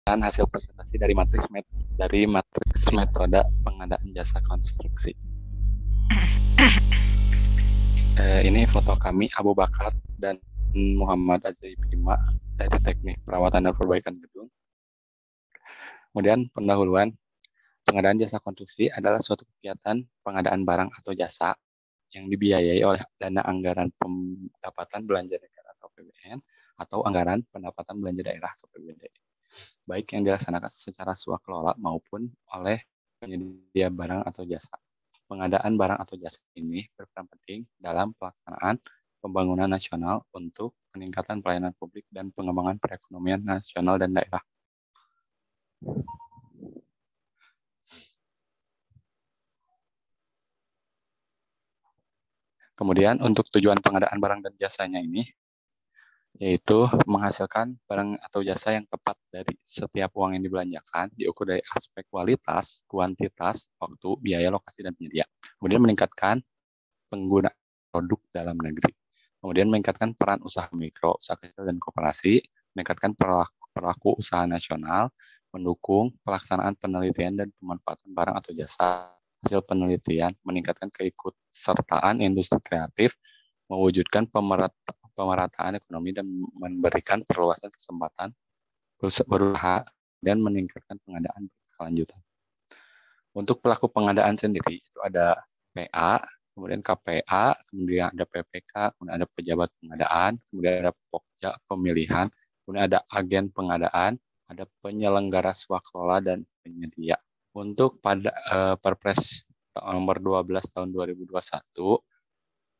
Dan hasil presentasi dari matriks metode pengadaan jasa konstruksi. Ini foto kami Abu Bakar dan Muhammad Azri Bima dari Teknik Perawatan dan Perbaikan Gedung. Kemudian pendahuluan, pengadaan jasa konstruksi adalah suatu kegiatan pengadaan barang atau jasa yang dibiayai oleh dana anggaran pendapatan belanja negara atau APBN atau anggaran pendapatan belanja daerah atau APBD, baik yang dilaksanakan secara swakelola maupun oleh penyedia barang atau jasa. Pengadaan barang atau jasa ini berperan penting dalam pelaksanaan pembangunan nasional untuk peningkatan pelayanan publik dan pengembangan perekonomian nasional dan daerah. Kemudian untuk tujuan pengadaan barang dan jasanya ini, yaitu menghasilkan barang atau jasa yang tepat dari setiap uang yang dibelanjakan, diukur dari aspek kualitas, kuantitas, waktu, biaya, lokasi, dan penyedia. Kemudian meningkatkan pengguna produk dalam negeri. Kemudian meningkatkan peran usaha mikro, usaha kecil, dan koperasi, meningkatkan pelaku usaha nasional, mendukung pelaksanaan penelitian dan pemanfaatan barang atau jasa hasil penelitian, meningkatkan keikutsertaan industri kreatif, mewujudkan pemerataan ekonomi dan memberikan perluasan kesempatan berusaha dan meningkatkan pengadaan berkelanjutan. Untuk pelaku pengadaan sendiri itu ada PA, kemudian KPA, kemudian ada PPK, kemudian ada pejabat pengadaan, kemudian ada pokja pemilihan, kemudian ada agen pengadaan, ada penyelenggara swakelola dan penyedia. Untuk pada Perpres nomor 12 tahun 2021,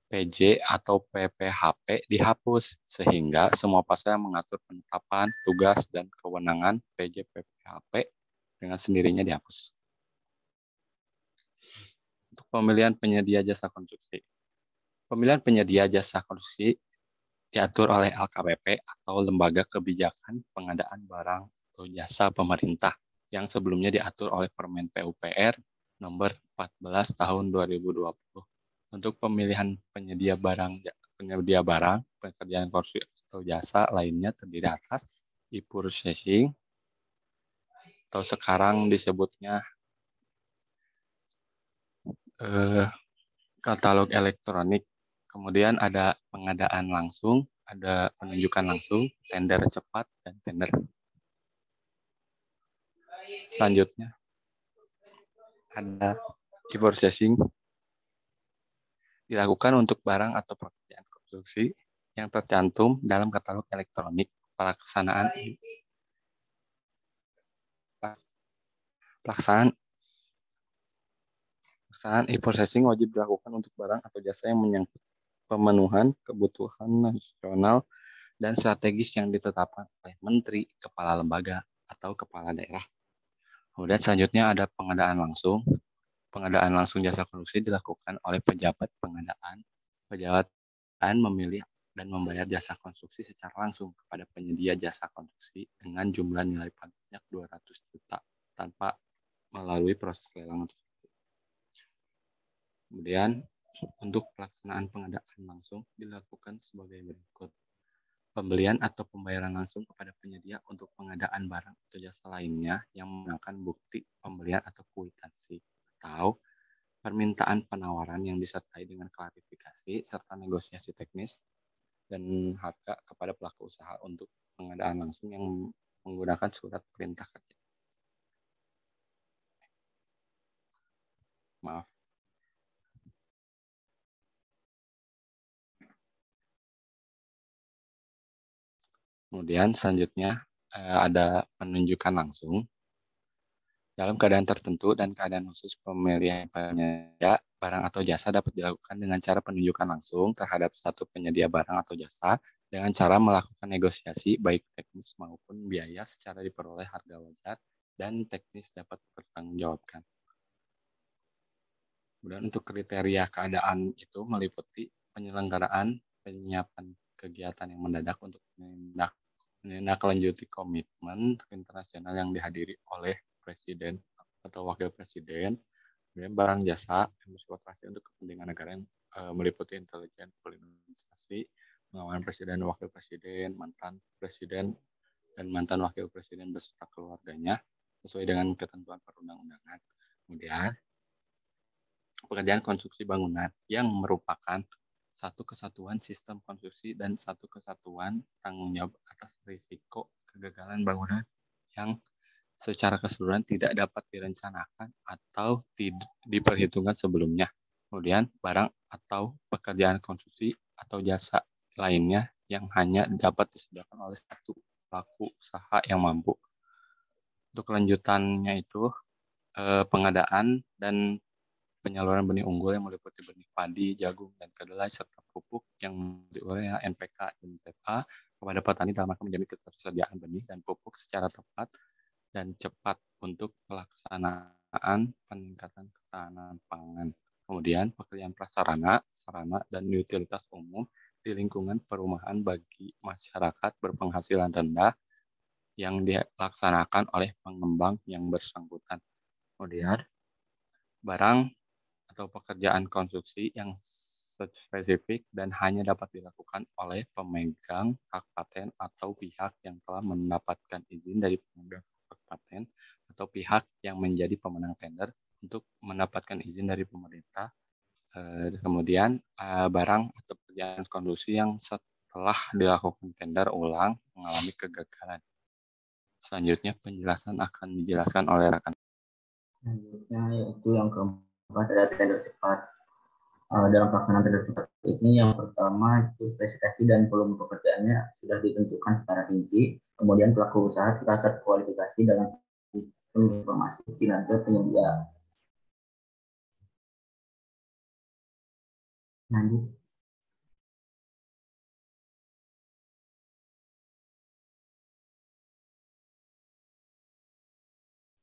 PJ atau PPHP dihapus sehingga semua pasal yang mengatur penetapan, tugas, dan kewenangan PJ PPHP dengan sendirinya dihapus. Untuk pemilihan penyedia jasa konstruksi. Pemilihan penyedia jasa konstruksi diatur oleh LKPP atau Lembaga Kebijakan Pengadaan Barang atau Jasa Pemerintah yang sebelumnya diatur oleh Permen PUPR nomor 14 tahun 2020. Untuk pemilihan penyedia barang, pekerjaan konstruksi atau jasa lainnya terdiri atas e-purchasing atau sekarang disebutnya katalog elektronik. Kemudian ada pengadaan langsung, ada penunjukan langsung, tender cepat, dan tender. Selanjutnya ada e-purchasing dilakukan untuk barang atau pekerjaan konstruksi yang tercantum dalam katalog elektronik. Pelaksanaan e-processing wajib dilakukan untuk barang atau jasa yang menyangkut pemenuhan kebutuhan nasional dan strategis yang ditetapkan oleh menteri, kepala lembaga, atau kepala daerah. Kemudian selanjutnya ada pengadaan langsung. Pengadaan langsung jasa konstruksi dilakukan oleh pejabat pengadaan. Pejabat memilih dan membayar jasa konstruksi secara langsung kepada penyedia jasa konstruksi dengan jumlah nilai pajaknya 200 juta tanpa melalui proses lelang. Kemudian untuk pelaksanaan pengadaan langsung dilakukan sebagai berikut. Pembelian atau pembayaran langsung kepada penyedia untuk pengadaan barang atau jasa lainnya yang menggunakan bukti pembelian atau kwitansi atau permintaan penawaran yang disertai dengan klarifikasi serta negosiasi teknis dan harga kepada pelaku usaha untuk pengadaan langsung yang menggunakan surat perintah kerja. Maaf. Kemudian selanjutnya ada penunjukan langsung. Dalam keadaan tertentu dan keadaan khusus pemilihan penyedia barang atau jasa dapat dilakukan dengan cara penunjukan langsung terhadap satu penyedia barang atau jasa dengan cara melakukan negosiasi baik teknis maupun biaya secara diperoleh harga wajar dan teknis dapat dipertanggungjawabkan. Kemudian untuk kriteria keadaan itu meliputi penyelenggaraan penyiapan kegiatan yang mendadak untuk menindaklanjuti komitmen internasional yang dihadiri oleh Presiden atau Wakil Presiden, kemudian barang jasa yang bersifat rahasia untuk kepentingan negara yang meliputi intelijen, politisasi, pengawalan Presiden, Wakil Presiden, mantan Presiden, dan mantan wakil presiden beserta keluarganya sesuai dengan ketentuan perundang-undangan. Kemudian, pekerjaan konstruksi bangunan yang merupakan satu kesatuan sistem konstruksi dan satu kesatuan tanggung jawab atas risiko kegagalan bangunan yang secara keseluruhan tidak dapat direncanakan atau diperhitungkan sebelumnya. Kemudian, barang atau pekerjaan konstruksi atau jasa lainnya yang hanya dapat disediakan oleh satu pelaku usaha yang mampu. Untuk kelanjutannya itu, pengadaan dan penyaluran benih unggul yang meliputi benih padi, jagung, dan kedelai, serta pupuk yang oleh NPK dan ZA kepada petani dalam rangka menjamin ketersediaan benih dan pupuk secara tepat dan cepat untuk pelaksanaan peningkatan ketahanan pangan. Kemudian pekerjaan prasarana, sarana, dan utilitas umum di lingkungan perumahan bagi masyarakat berpenghasilan rendah yang dilaksanakan oleh pengembang yang bersangkutan. Kemudian barang atau pekerjaan konstruksi yang spesifik dan hanya dapat dilakukan oleh pemegang hak paten atau pihak yang telah mendapatkan izin dari pemegang hak paten atau pihak yang menjadi pemenang tender untuk mendapatkan izin dari pemerintah. Kemudian barang atau pekerjaan konstruksi yang setelah dilakukan tender ulang mengalami kegagalan. Selanjutnya penjelasan akan dijelaskan oleh rekan. Selanjutnya yaitu yang keempat ada tender cepat. Dalam pelaksanaan tender cepat ini yang pertama itu spesifikasi dan volume pekerjaannya sudah ditentukan secara rinci. Kemudian pelaku usaha telah terkualifikasi dalam informasi kinerja penyedia. Lanjut.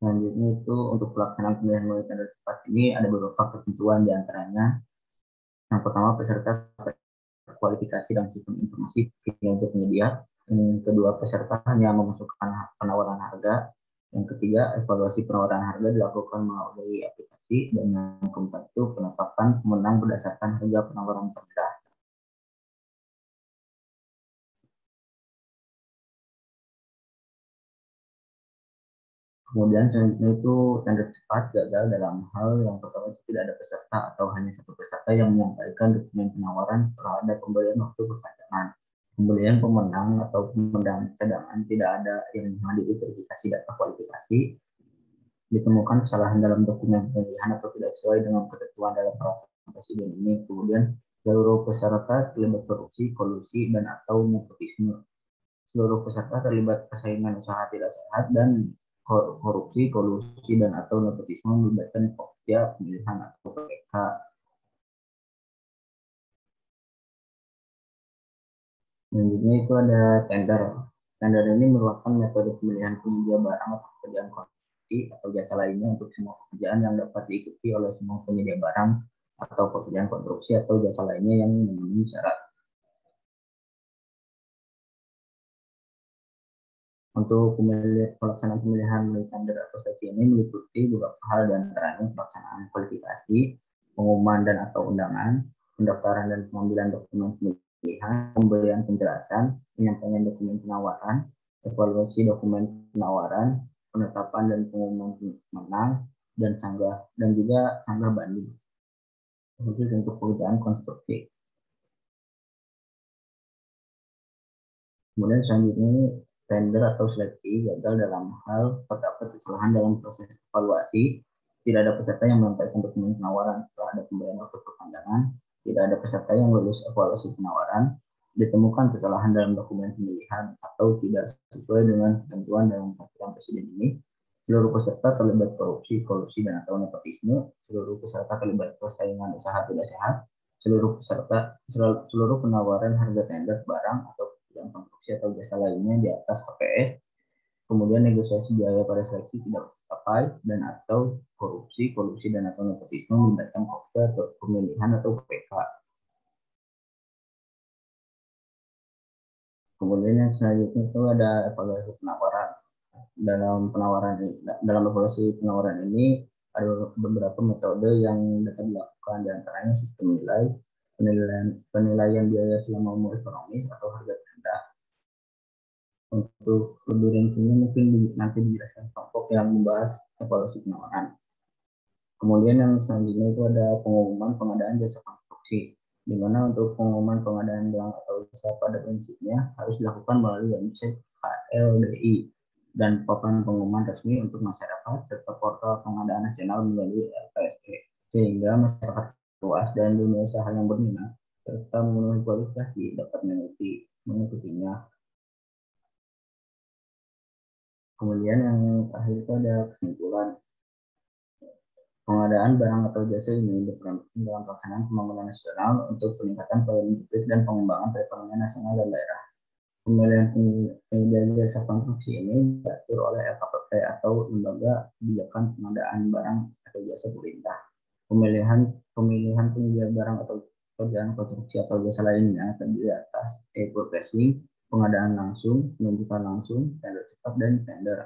Selanjutnya itu untuk pelaksanaan pemilihan melalui tender cepat ini ada beberapa ketentuan diantaranya. Yang pertama peserta terkualifikasi dalam sistem informasi kinerja penyedia. Yang kedua peserta hanya memasukkan penawaran harga. Yang ketiga evaluasi penawaran harga dilakukan melalui aplikasi. Dan yang keempat itu penetapan pemenang berdasarkan harga penawaran terendah. Kemudian selanjutnya itu tender cepat gagal dalam hal yang pertama itu tidak ada peserta atau hanya satu peserta yang menyampaikan dokumen penawaran setelah ada pemberian waktu perpanjangan. Kemudian pemenang atau pemenang cadangan tidak ada yang menghadiri verifikasi data kualifikasi, ditemukan kesalahan dalam dokumen pemilihan atau tidak sesuai dengan ketentuan dalam peraturan presiden ini. Kemudian seluruh peserta terlibat korupsi, kolusi, dan atau nepotisme. Seluruh peserta terlibat persaingan usaha tidak sehat dan korupsi, kolusi, dan atau nepotisme melibatkan pokja, pemilihan atau PK. Selanjutnya itu ada tender. Tender ini merupakan metode pemilihan penyedia barang atau pekerjaan konstruksi atau jasa lainnya untuk semua pekerjaan yang dapat diikuti oleh semua penyedia barang atau pekerjaan konstruksi atau jasa lainnya yang memenuhi syarat. Untuk pelaksanaan pemilihan melalui tender atau seleksi ini meliputi beberapa hal diantaranya pelaksanaan kualifikasi, pengumuman dan atau undangan, pendaftaran dan pengambilan dokumen pemilihan, pemberian penjelasan, penyampaian dokumen penawaran, evaluasi dokumen penawaran, penetapan dan pengumuman pemenang, dan sanggah dan juga sanggah banding. Khusus untuk pekerjaan konstruksi. Kemudian selanjutnya tender atau seleksi gagal dalam hal terdapat kesalahan dalam proses evaluasi, tidak ada peserta yang menyampaikan dokumen penawaran setelah ada pemberian waktu perpanjangan, tidak ada peserta yang lulus evaluasi penawaran, ditemukan kesalahan dalam dokumen pemilihan atau tidak sesuai dengan ketentuan dalam peraturan presiden ini, seluruh peserta terlibat korupsi, kolusi, dan atau nepotisme, seluruh peserta terlibat persaingan usaha tidak sehat, seluruh penawaran harga tender barang atau yang konstruksi atau jasa lainnya di atas KPS, kemudian negosiasi biaya pada seleksi tidak tercapai, dan atau korupsi, kolusi, dan atau nepotisme melibatkan pokja atau pemilihan atau PK. Kemudian yang selanjutnya itu ada evaluasi penawaran. Dalam evaluasi penawaran ini ada beberapa metode yang dapat dilakukan, diantaranya sistem nilai, penilaian biaya selama umur ekonomis atau harga terendah. Untuk lebih rincinya mungkin nanti dijelaskan kelompok yang membahas evaluasi penawaran. Kemudian yang selanjutnya itu ada pengumuman pengadaan jasa konstruksi, di mana untuk pengumuman pengadaan barang atau jasa pada prinsipnya harus dilakukan melalui website KLDI dan papan pengumuman resmi untuk masyarakat serta portal pengadaan nasional melalui LPSE, sehingga masyarakat luas dan dunia usaha yang berminat serta memenuhi kualifikasi dapat mengikutinya. Kemudian yang terakhir itu ada kesimpulan. Pengadaan barang atau jasa ini berperan penting dalam pelaksanaan pembangunan nasional untuk peningkatan pelayanan publik dan pengembangan perekonomian nasional dan daerah. Pemilihan penyedia jasa konstruksi ini diatur oleh LKPP atau Lembaga Kebijakan Pengadaan Barang atau Jasa Pemerintah. Pemilihan penyedia barang atau pekerjaan konstruksi atau jasa lainnya terdiri atas e-processing, pengadaan langsung, penunjukan langsung, tender cepat, dan tender.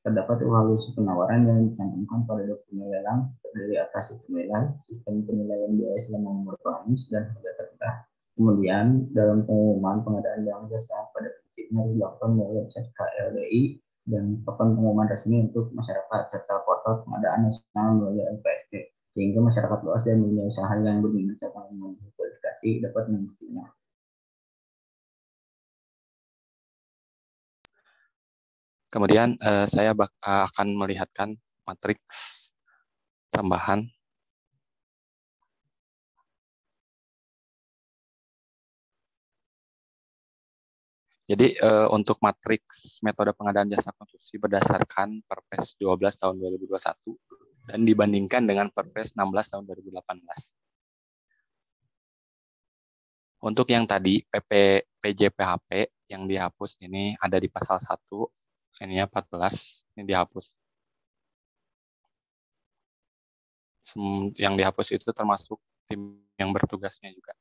Terdapat evaluasi penawaran yang dicantumkan pada dokumen lelang terdiri atas sistem nilai, sistem penilaian biaya selama berproses, dan harga terendah. Kemudian, dalam pengumuman pengadaan barang jasa pada prinsipnya dilakukan melalui website KLDI dan papan pengumuman resmi untuk masyarakat serta portal pengadaan nasional melalui LPSD, sehingga masyarakat luas dan dunia usaha yang berminat serta memiliki kualifikasi dapat mengikutinya. Kemudian saya akan melihatkan matriks tambahan. Jadi untuk matriks metode pengadaan jasa konstruksi berdasarkan Perpres 12 tahun 2021 dan dibandingkan dengan Perpres 16 tahun 2018. Untuk yang tadi PJPHP yang dihapus ini ada di pasal 1, ini 14, ini dihapus. Yang dihapus itu termasuk tim yang bertugasnya juga.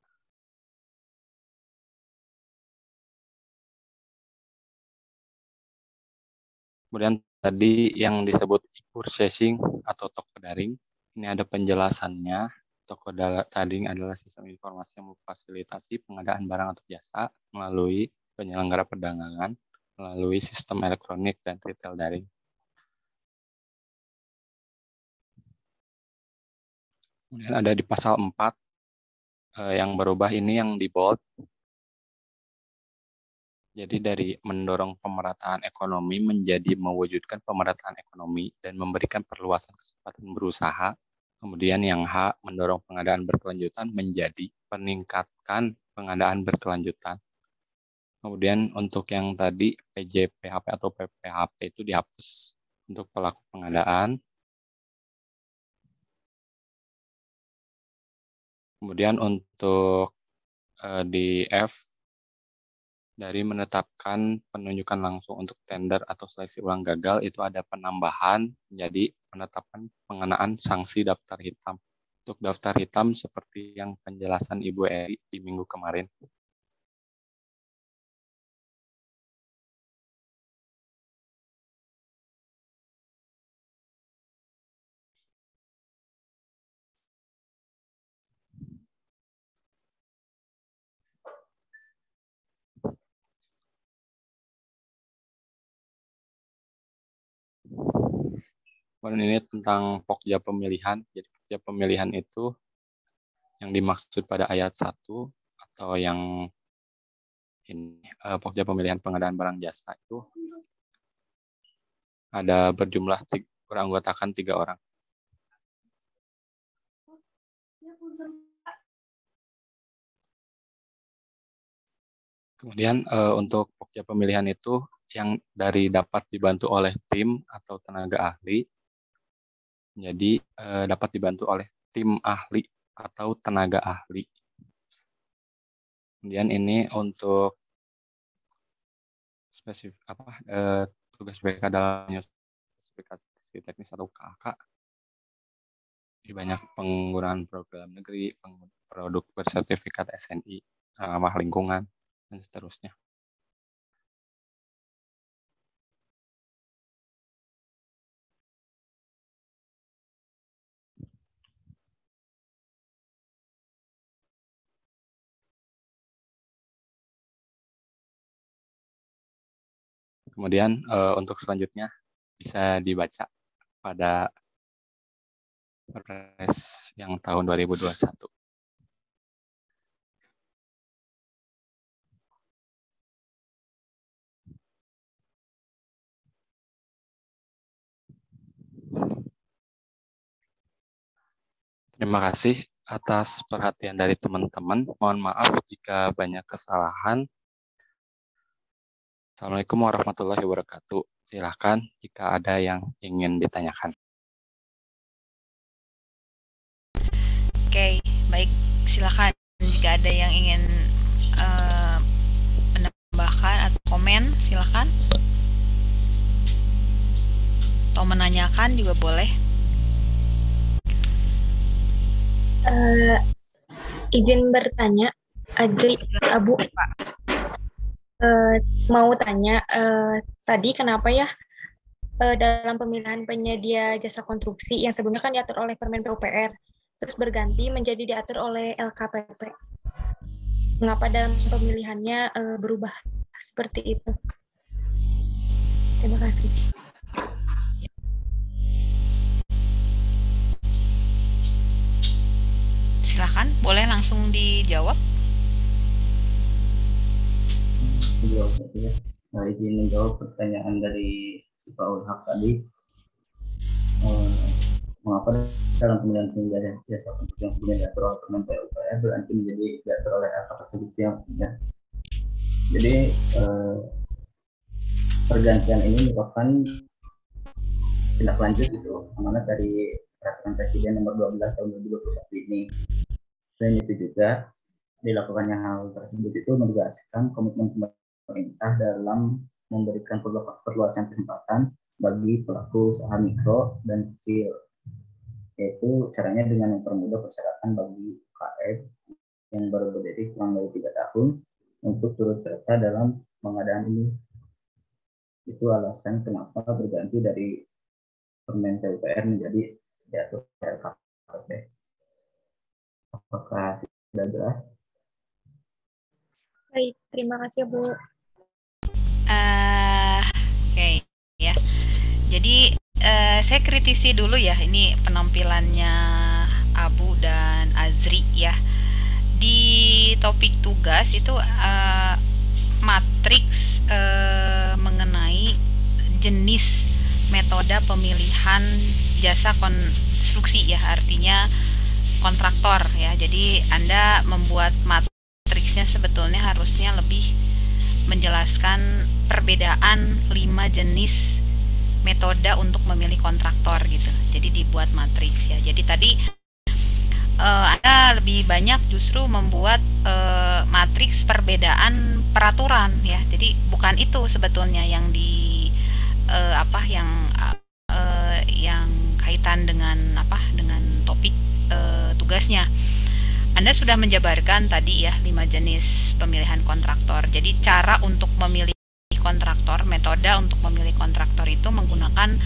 Kemudian tadi yang disebut e-purchasing atau toko daring, ini ada penjelasannya. Toko daring adalah sistem informasi yang memfasilitasi pengadaan barang atau jasa melalui penyelenggara perdagangan, melalui sistem elektronik dan retail daring. Kemudian ada di pasal 4, yang berubah ini yang di bold. Jadi dari mendorong pemerataan ekonomi menjadi mewujudkan pemerataan ekonomi dan memberikan perluasan kesempatan berusaha. Kemudian yang H, mendorong pengadaan berkelanjutan menjadi peningkatkan pengadaan berkelanjutan. Kemudian untuk yang tadi PJPHP atau PPHP itu dihapus untuk pelaku pengadaan. Kemudian untuk di F, dari menetapkan penunjukan langsung untuk tender atau seleksi ulang gagal itu ada penambahan menjadi penetapan pengenaan sanksi daftar hitam. Untuk daftar hitam seperti yang penjelasan Ibu Eri di minggu kemarin. Kemudian ini tentang pokja pemilihan. Jadi pokja pemilihan itu yang dimaksud pada ayat 1 atau yang ini pokja pemilihan pengadaan barang jasa itu ada beranggotakan 3 orang. Kemudian untuk pokja pemilihan itu yang dari dapat dibantu oleh tim atau tenaga ahli, jadi dapat dibantu oleh tim ahli atau tenaga ahli. Kemudian ini untuk tugas BK dalam spesifikasi teknis atau KK. Di banyak penggunaan produk dalam negeri, produk bersertifikat SNI, ramah lingkungan, dan seterusnya. Kemudian untuk selanjutnya bisa dibaca pada Perpres yang tahun 2021. Terima kasih atas perhatian dari teman-teman. Mohon maaf jika banyak kesalahan. Assalamualaikum warahmatullahi wabarakatuh. Silakan jika ada yang ingin ditanyakan. Oke, baik. Silakan jika ada yang ingin menambahkan atau komen, silakan. Atau menanyakan juga boleh. Izin bertanya, Abu, mau tanya tadi kenapa ya dalam pemilihan penyedia jasa konstruksi yang sebelumnya kan diatur oleh Permen PUPR, terus berganti menjadi diatur oleh LKPP. Mengapa dalam pemilihannya berubah seperti itu? Terima kasih. Silakan, boleh langsung dijawab. Izin menjawab pertanyaan dari Pak Ulhak tadi. Mengapa dalam pemilihan penyedia jasa konstruksi yang sebelumnya diatur oleh Permen PUPR berganti menjadi diatur oleh LKPP yang punya? Jadi pergantian ini merupakan tindak lanjut amanat dari Peraturan Presiden Nomor 12 Tahun 2021 ini. Selain itu juga dilakukannya hal tersebut itu menegaskan komitmen pemerintah dalam memberikan perluasan kesempatan bagi pelaku usaha mikro dan kecil, yaitu caranya dengan mempermudah persyaratan bagi UKM yang baru berdiri kurang dari 3 tahun untuk turut serta dalam pengadaan ini. Itu alasan kenapa berganti dari Permen PUPR menjadi diatur LKPP. Apakah sudah jelas? Baik, terima kasih Bu. Oke, ya. Jadi saya kritisi dulu ya ini penampilannya Abu dan Azri ya. Di topik tugas itu matriks mengenai jenis metode pemilihan jasa konstruksi ya, artinya kontraktor ya. Jadi Anda membuat matriksnya sebetulnya harusnya lebih menjelaskan perbedaan 5 jenis metode untuk memilih kontraktor gitu. Jadi dibuat matriks ya. Jadi tadi Anda lebih banyak justru membuat matriks perbedaan peraturan ya. Jadi bukan itu sebetulnya yang yang kaitan dengan dengan topik tugasnya. Anda sudah menjabarkan tadi ya 5 jenis pemilihan kontraktor. Jadi cara untuk memilih kontraktor, metode untuk memilih kontraktor itu menggunakan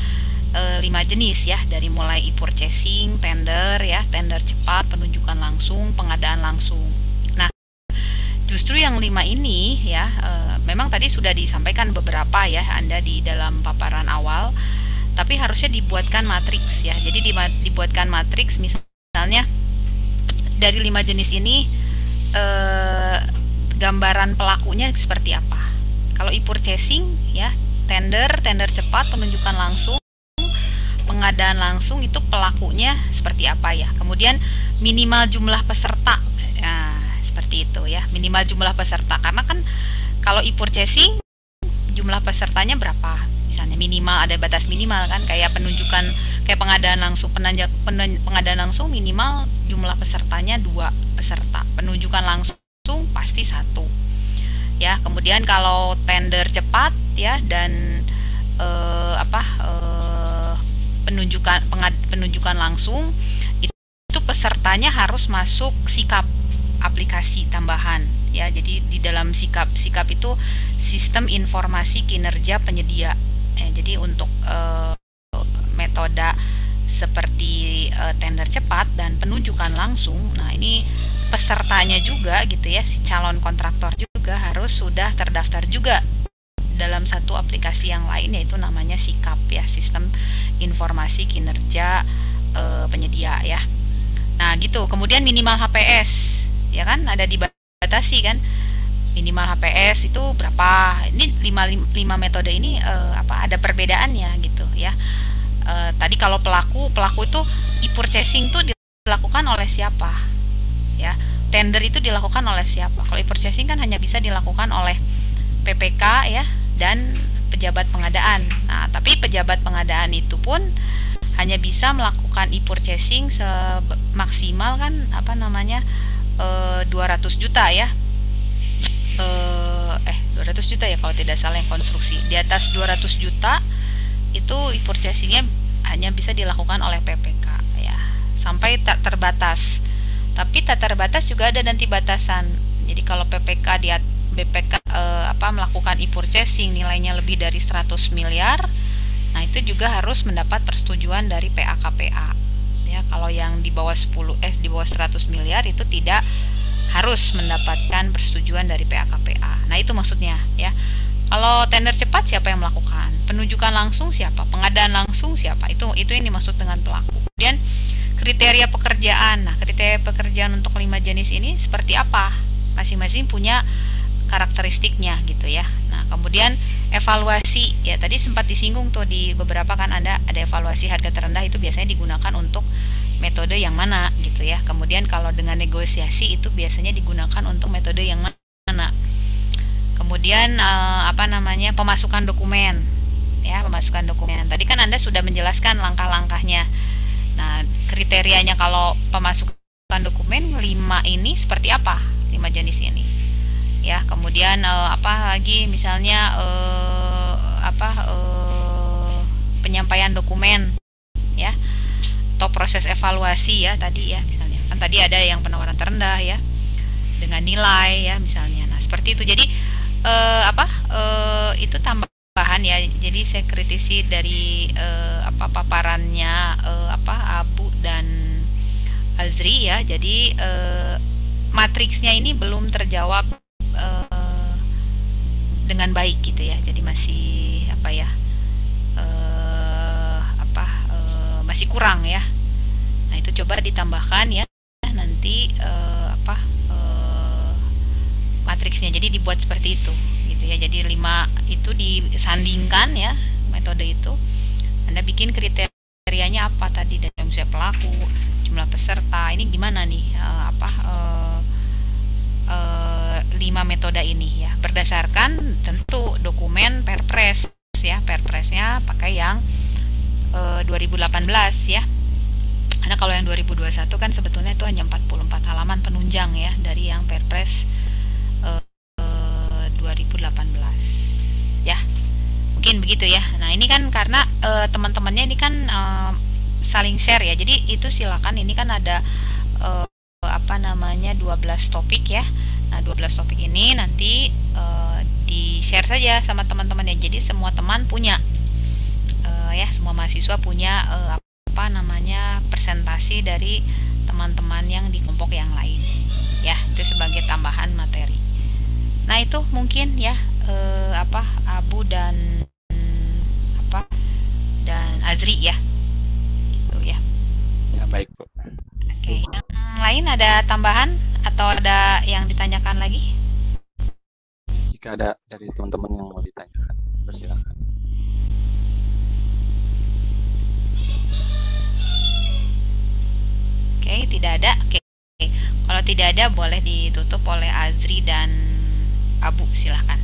5 jenis ya, dari mulai e-purchasing, tender ya, tender cepat, penunjukan langsung, pengadaan langsung. Nah, justru yang 5 ini ya, memang tadi sudah disampaikan beberapa ya Anda di dalam paparan awal, tapi harusnya dibuatkan matriks ya. Jadi dibuatkan matriks misalnya dari 5 jenis ini gambaran pelakunya seperti apa. Kalau e-purchasing ya, tender cepat, penunjukan langsung, pengadaan langsung itu pelakunya seperti apa ya. Kemudian minimal jumlah peserta. Nah, seperti itu ya, minimal jumlah peserta. Karena kan kalau e-purchasing jumlah pesertanya berapa? Misalnya minimal, ada batas minimal kan, kayak pengadaan langsung, pengadaan langsung minimal jumlah pesertanya 2 peserta. Penunjukan langsung pasti 1. Ya, kemudian kalau tender cepat ya dan penunjukan langsung itu pesertanya harus masuk sikap aplikasi tambahan ya. Jadi di dalam sikap itu sistem informasi kinerja penyedia ya. Jadi untuk metode seperti tender cepat dan penunjukan langsung, nah ini pesertanya juga gitu ya, si calon kontraktor juga harus sudah terdaftar juga dalam satu aplikasi yang lain, yaitu namanya SIKAP ya, Sistem Informasi Kinerja Penyedia ya. Nah gitu. Kemudian minimal HPS ya kan, ada dibatasi kan, minimal HPS itu berapa. Ini 5 metode ini ada perbedaannya gitu ya. Tadi kalau pelaku itu e-purchasing itu dilakukan oleh siapa ya, tender itu dilakukan oleh siapa. Kalau e-purchasing kan hanya bisa dilakukan oleh PPK ya dan pejabat pengadaan. Nah tapi pejabat pengadaan itu pun hanya bisa melakukan e-purchasing semaksimal kan 200 juta ya. 200 juta ya kalau tidak salah yang konstruksi. Di atas 200 juta itu e-purchasingnya hanya bisa dilakukan oleh PPK ya, sampai tak terbatas. Tapi tak terbatas juga ada nanti batasan. Jadi kalau BPK melakukan e-purchasing nilainya lebih dari 100 miliar, nah itu juga harus mendapat persetujuan dari PAKPA. Ya, kalau yang di bawah 100 miliar itu tidak harus mendapatkan persetujuan dari PAKPA. Nah, itu maksudnya ya. Kalau tender cepat siapa yang melakukan? Penunjukan langsung siapa? Pengadaan langsung siapa? Itu yang dimaksud dengan pelaku. Kemudian kriteria pekerjaan. Nah, kriteria pekerjaan untuk 5 jenis ini seperti apa? Masing-masing punya karakteristiknya gitu ya. Nah, kemudian evaluasi ya, tadi sempat disinggung tuh di beberapa kan ada evaluasi harga terendah, itu biasanya digunakan untuk metode yang mana gitu ya. Kemudian kalau dengan negosiasi itu biasanya digunakan untuk metode yang mana. Kemudian pemasukan dokumen ya, pemasukan dokumen. Tadi kan Anda sudah menjelaskan langkah-langkahnya. Nah, kriterianya kalau pemasukan dokumen 5 ini seperti apa? 5 jenis ini. Ya, kemudian misalnya penyampaian dokumen ya, atau proses evaluasi ya tadi ya, misalnya. Kan tadi ada yang penawaran terendah ya dengan nilai ya misalnya. Nah, seperti itu. Jadi itu tambahan ya. Jadi saya kritisi dari paparannya Abu dan Azri ya. Jadi matriksnya ini belum terjawab dengan baik gitu ya. Jadi masih masih kurang ya. Nah, itu coba ditambahkan ya nanti matriksnya. Jadi dibuat seperti itu gitu ya. Jadi 5 itu disandingkan ya, metode itu. Anda bikin kriterianya apa tadi, dari misalnya pelaku, jumlah peserta, ini gimana nih 5 metode ini ya, berdasarkan tentu dokumen Perpres ya. Perpresnya pakai yang 2018 ya. Karena kalau yang 2021 kan sebetulnya itu hanya 44 halaman penunjang ya dari yang Perpres 2018 ya. Mungkin begitu ya. Nah, ini kan karena teman-temannya ini kan saling share ya. Jadi itu silakan, ini kan ada 12 topik ya. Nah, 12 topik ini nanti di-share saja sama teman-temannya. Jadi semua teman punya ya, semua mahasiswa punya presentasi dari teman-teman yang di kelompok yang lain ya. Itu sebagai tambahan materi. Nah, itu mungkin ya Abu dan Azri ya. Gitu ya. Ya, baik, Bu. Oke, yang lain ada tambahan atau ada yang ditanyakan lagi? Jika ada dari teman-teman yang mau ditanyakan, persilakan. Oke, tidak ada. Oke. Kalau tidak ada boleh ditutup oleh Azri dan Abu, silahkan.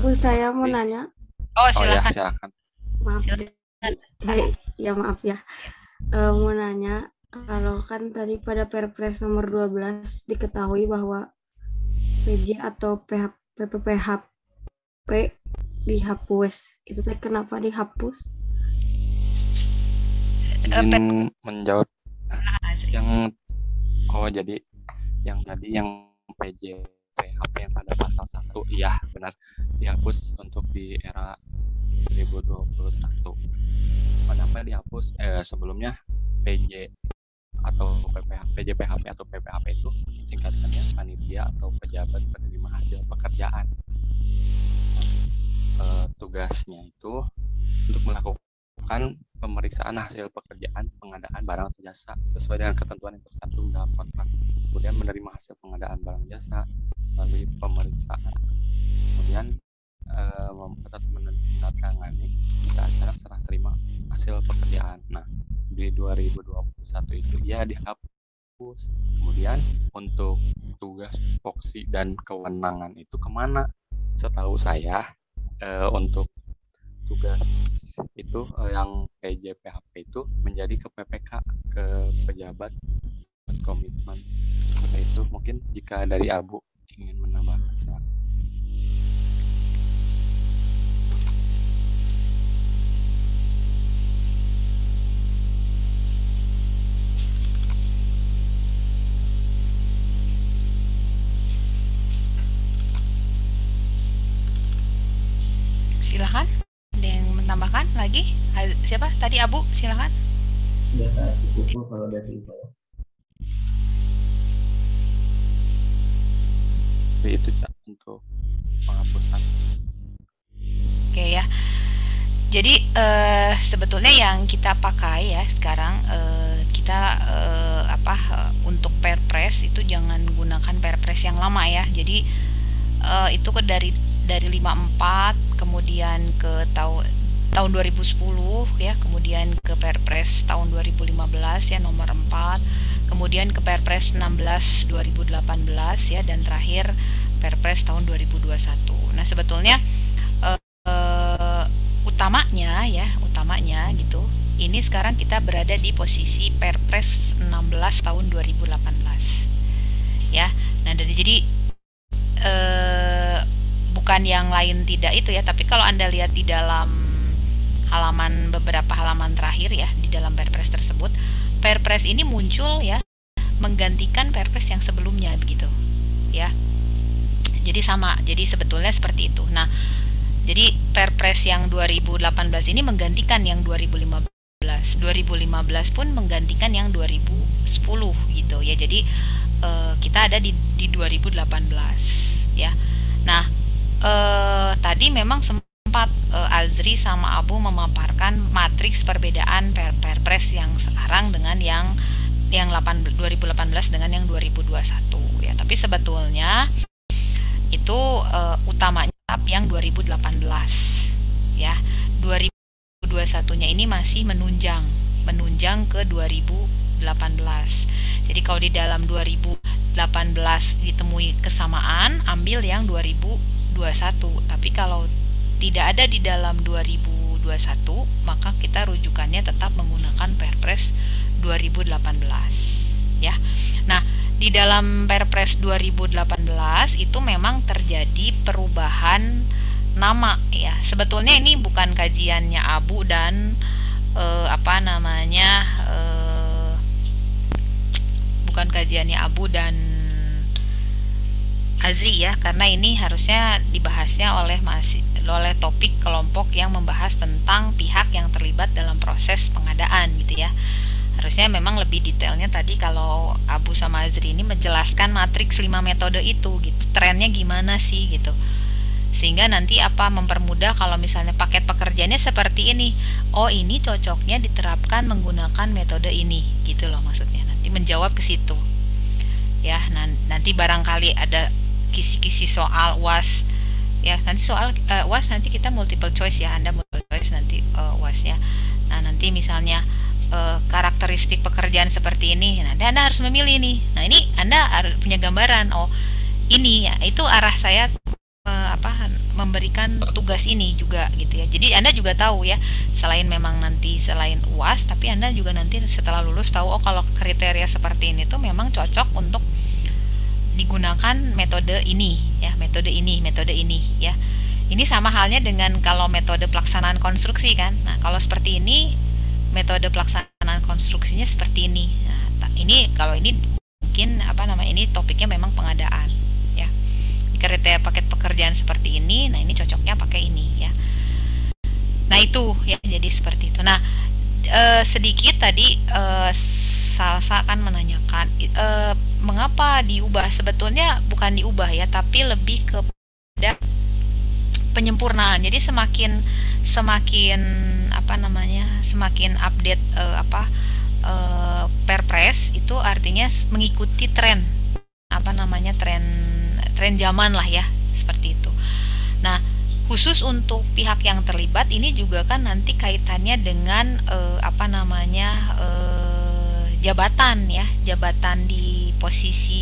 Bu, saya mau nanya. Oh, ya, silahkan. silakan. Maaf. Silakan. Ya maaf ya. Mau nanya, kalau kan tadi pada Perpres nomor 12 diketahui bahwa PJ atau PPPHP dihapus. Itu kenapa dihapus? Izin menjawab jadi yang tadi yang PJ PHP yang pada pasal 1, iya benar, dihapus untuk di era 2021. Kenapa dihapus? Sebelumnya PJ atau PJPHP atau PPHP itu singkatnya panitia atau pejabat penerima hasil pekerjaan. Tugasnya itu untuk melakukan pemeriksaan hasil pekerjaan pengadaan barang atau jasa sesuai dengan ketentuan yang tercantum dalam kontrak. Kemudian menerima hasil pengadaan barang jasa melalui pemeriksaan. Kemudian menandatangani jika acara serah terima hasil pekerjaan. Nah, di 2021 itu ya dihapus. Kemudian untuk tugas, foksi dan kewenangan itu kemana? Setahu saya untuk tugas itu yang PJPHP itu menjadi ke PPK, ke pejabat komitmen. Seperti itu. Mungkin jika dari Abu ingin menambahkan, silakan. Silakan. Ada yang menambahkan lagi? Siapa tadi? Abu, silakan. Ya, cukup kalau dari saya. Itu Cak untuk penghapusan. Oke ya. Jadi sebetulnya yang kita pakai ya sekarang kita untuk Perpres itu jangan gunakan Perpres yang lama ya. Jadi itu dari 54 kemudian ke tahun 2010 ya, kemudian ke Perpres tahun 2015 ya nomor 4, kemudian ke Perpres 16 2018 ya, dan terakhir Perpres tahun 2021. Nah, sebetulnya utamanya gitu. Ini sekarang kita berada di posisi Perpres 16 tahun 2018. Ya. Nah, jadi bukan yang lain tidak itu ya, tapi kalau Anda lihat di dalam beberapa halaman terakhir ya di dalam Perpres tersebut, Perpres ini muncul ya menggantikan Perpres yang sebelumnya begitu ya. Jadi sama, jadi sebetulnya seperti itu. Nah, jadi Perpres yang 2018 ini menggantikan yang 2015. 2015 pun menggantikan yang 2010 gitu ya. Jadi kita ada di 2018 ya. Nah, tadi memang sempat Azri sama Abu memaparkan matriks perbedaan Perpres yang sekarang dengan yang 2018 dengan yang 2021 ya. Tapi sebetulnya itu utamanya tetap yang 2018 ya. 2021-nya ini masih menunjang ke 2018. Jadi kalau di dalam 2018 ditemui kesamaan, ambil yang 2021. Tapi kalau tidak ada di dalam 2021, maka kita rujukannya tetap menggunakan Perpres 2018 ya. Nah, di dalam Perpres 2018 itu memang terjadi perubahan nama ya. Sebetulnya ini bukan kajiannya Abu dan bukan kajiannya Abu dan Azri ya, karena ini harusnya dibahasnya oleh topik kelompok yang membahas tentang pihak yang terlibat dalam proses pengadaan gitu ya. Harusnya memang lebih detailnya tadi kalau Abu sama Azri ini menjelaskan matriks 5 metode itu gitu. Trennya gimana sih gitu. Sehingga nanti mempermudah kalau misalnya paket pekerjaannya seperti ini. Oh, ini cocoknya diterapkan menggunakan metode ini gitu loh maksudnya. Nanti menjawab ke situ. Ya, nanti barangkali ada kisi-kisi soal UAS. Ya, nanti soal UAS nanti kita multiple choice ya. Anda multiple choice nanti UASnya. Nah, nanti misalnya karakteristik pekerjaan seperti ini, nanti Anda harus memilih nih. Nah, ini Anda harus punya gambaran, oh ini ya, itu arah saya memberikan tugas ini juga gitu ya. Jadi Anda juga tahu ya, selain UAS, tapi Anda juga nanti setelah lulus tahu, oh kalau kriteria seperti ini tuh memang cocok untuk digunakan metode ini ya, metode ini ya. Ini sama halnya dengan kalau metode pelaksanaan konstruksi kan. Nah, kalau seperti ini metode pelaksanaan konstruksinya seperti ini. Nah, ini kalau ini mungkin ini topiknya memang pengadaan ya. Kriteria paket pekerjaan seperti ini, nah ini cocoknya pakai ini ya. Nah, itu ya, jadi seperti itu. Nah, sedikit tadi Salsa kan menanyakan mengapa diubah? Sebetulnya bukan diubah ya, tapi lebih kepada penyempurnaan. Jadi semakin semakin update Perpres itu artinya mengikuti tren tren zaman lah ya, seperti itu. Nah, khusus untuk pihak yang terlibat ini juga kan nanti kaitannya dengan jabatan di posisi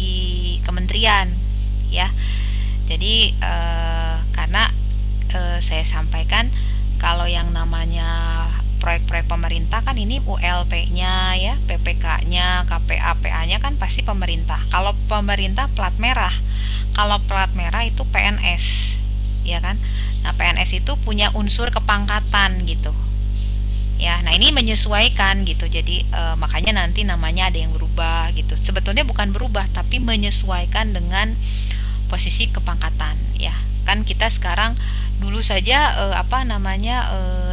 kementerian ya. Jadi karena saya sampaikan kalau yang namanya proyek-proyek pemerintah kan ini ULP-nya ya, PPK-nya, KPA-PA-nya kan pasti pemerintah. Kalau pemerintah plat merah, kalau plat merah itu PNS ya kan. Nah, PNS itu punya unsur kepangkatan gitu. Ya, nah ini menyesuaikan gitu. Jadi makanya nanti namanya ada yang berubah gitu. Sebetulnya bukan berubah tapi menyesuaikan dengan posisi kepangkatan ya. Kan kita sekarang dulu saja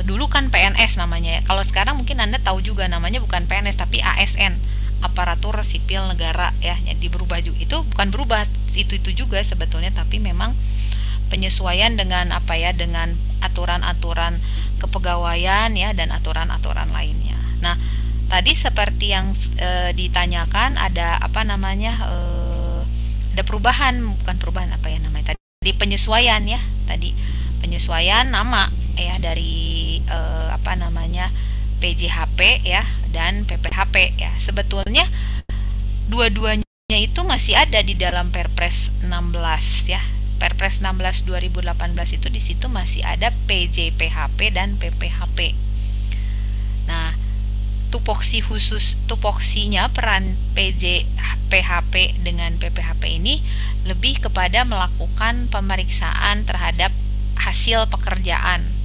dulu kan PNS namanya ya. Kalau sekarang mungkin Anda tahu juga namanya bukan PNS tapi ASN, aparatur sipil negara ya. Jadi berubah juga. Itu bukan berubah, itu juga sebetulnya, tapi memang penyesuaian dengan dengan aturan-aturan kepegawaian ya dan aturan-aturan lainnya. Nah, tadi seperti yang ditanyakan ada ada perubahan, bukan perubahan tadi penyesuaian ya, tadi penyesuaian nama ya dari PJHP ya dan PPHP ya. Sebetulnya dua-duanya itu masih ada di dalam Perpres 16 ya. Perpres 16 2018 itu di situ masih ada PJPHP dan PPHP. Nah, tupoksinya peran PJPHP dengan PPHP ini lebih kepada melakukan pemeriksaan terhadap hasil pekerjaan.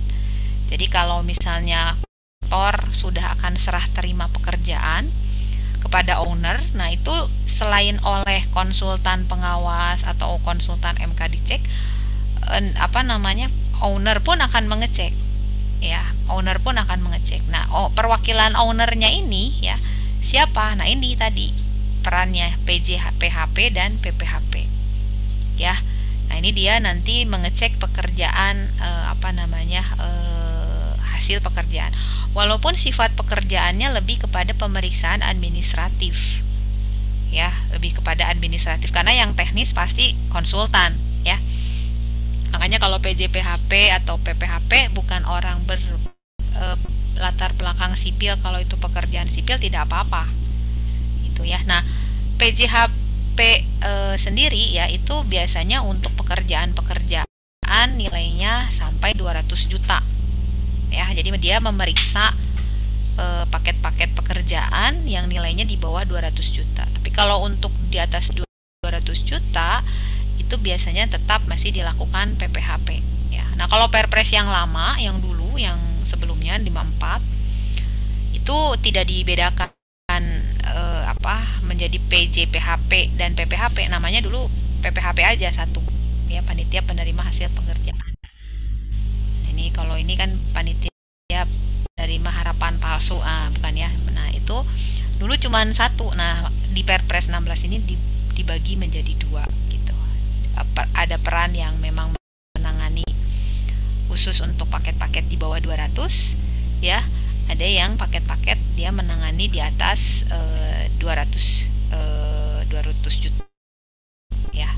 Jadi kalau misalnya kantor sudah akan serah terima pekerjaan kepada owner, nah itu selain oleh konsultan pengawas atau konsultan MK dicek, owner pun akan mengecek ya, owner pun akan mengecek. Nah, perwakilan ownernya ini ya siapa? Nah, ini tadi perannya PJPHP dan PPHP ya. Nah, ini dia nanti mengecek pekerjaan hasil pekerjaan. Walaupun sifat pekerjaannya lebih kepada pemeriksaan administratif. Ya, lebih kepada administratif karena yang teknis pasti konsultan, ya. Makanya kalau PJPHP atau PPHP bukan orang latar belakang sipil, kalau itu pekerjaan sipil tidak apa-apa. Itu ya. Nah, PJHP sendiri ya itu biasanya untuk pekerjaan-pekerjaan nilainya sampai 200 juta. Ya, jadi dia memeriksa paket-paket pekerjaan yang nilainya di bawah 200 juta. Tapi kalau untuk di atas 200 juta itu biasanya tetap masih dilakukan PPHP ya. Nah, kalau Perpres yang lama, yang dulu, yang sebelumnya 54 itu tidak dibedakan menjadi PJPHP dan PPHP, namanya dulu PPHP aja satu ya, panitia penerima hasil pekerjaan. Ini kalau ini kan panitia penerima harapan palsu, bukan ya. Nah, itu dulu cuma satu. Nah, di Perpres 16 ini dibagi menjadi dua gitu. Ada peran yang memang menangani khusus untuk paket-paket di bawah 200 ya. Ada yang paket-paket dia menangani di atas 200 juta ya.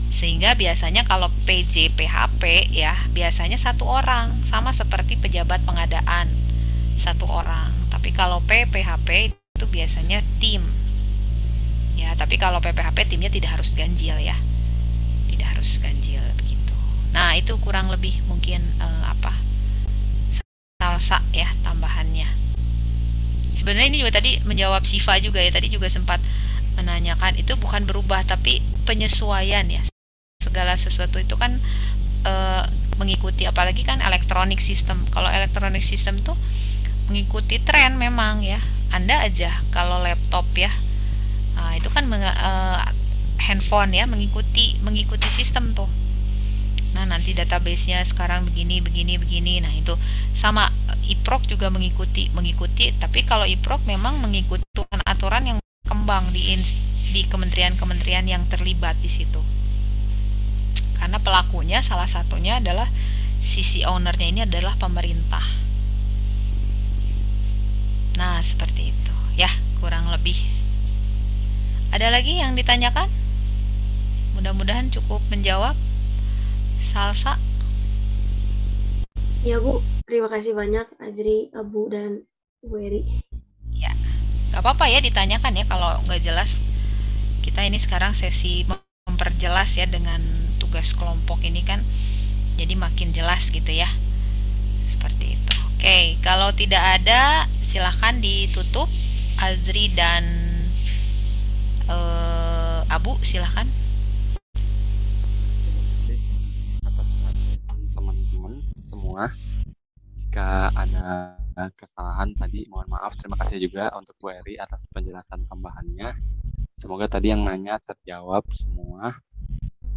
Sehingga biasanya kalau PJPHP ya biasanya satu orang, sama seperti pejabat pengadaan, satu orang. Tapi kalau PPHP itu biasanya tim ya. Tapi kalau PPHP timnya tidak harus ganjil ya, tidak harus ganjil begitu. Nah, itu kurang lebih mungkin salsa ya tambahannya. Sebenarnya ini juga tadi menjawab Siva juga ya, tadi juga sempat menanyakan, itu bukan berubah tapi penyesuaian ya. Segala sesuatu itu kan mengikuti, apalagi kan elektronik sistem. Kalau elektronik sistem tuh mengikuti tren memang ya. Anda aja kalau laptop ya, itu kan handphone ya, mengikuti sistem tuh. Nah, nanti database-nya sekarang begini. Nah, itu sama. IPROK juga mengikuti, tapi kalau IPROK memang mengikuti peraturan yang berkembang di kementerian-kementerian yang terlibat di situ. Karena pelakunya salah satunya adalah sisi ownernya ini adalah pemerintah. Nah, seperti itu ya, kurang lebih. Ada lagi yang ditanyakan? Mudah-mudahan cukup menjawab. Salsa? Ya Bu, terima kasih banyak Ajri, Abu, dan Bu Eri. Ya, gak apa-apa ya ditanyakan ya kalau nggak jelas. Kita ini sekarang sesi memperjelas ya dengan tugas kelompok ini kan, jadi makin jelas gitu ya. Seperti itu. Oke, kalau tidak ada silahkan ditutup. Azri dan Abu silahkan. Atas teman-teman semua, jika ada kesalahan tadi mohon maaf. Terima kasih juga untuk Bu Eri atas penjelasan tambahannya. Semoga tadi yang nanya terjawab semua.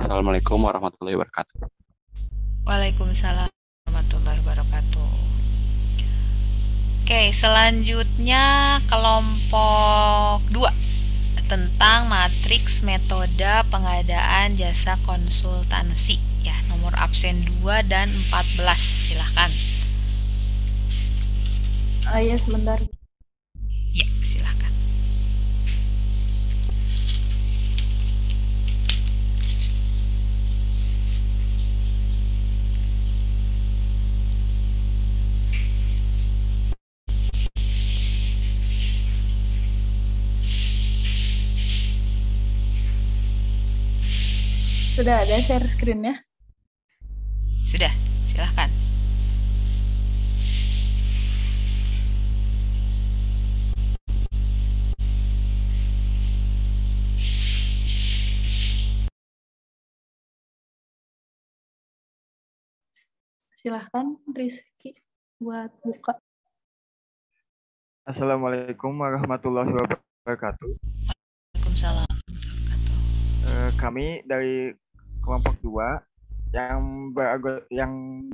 Assalamualaikum warahmatullahi wabarakatuh. Waalaikumsalam warahmatullahi wabarakatuh. Oke, selanjutnya kelompok 2 tentang matriks metode pengadaan jasa konsultansi ya, nomor absen 2 dan 14. Silahkan. Ya, sebentar. Ya, silahkan. Sudah ada share screen-nya? Sudah, silahkan. Silahkan Rizky buat buka. Assalamualaikum warahmatullahi wabarakatuh. Waalaikumsalam warahmatullahi wabarakatuh. Kami dari kelompok 2 yang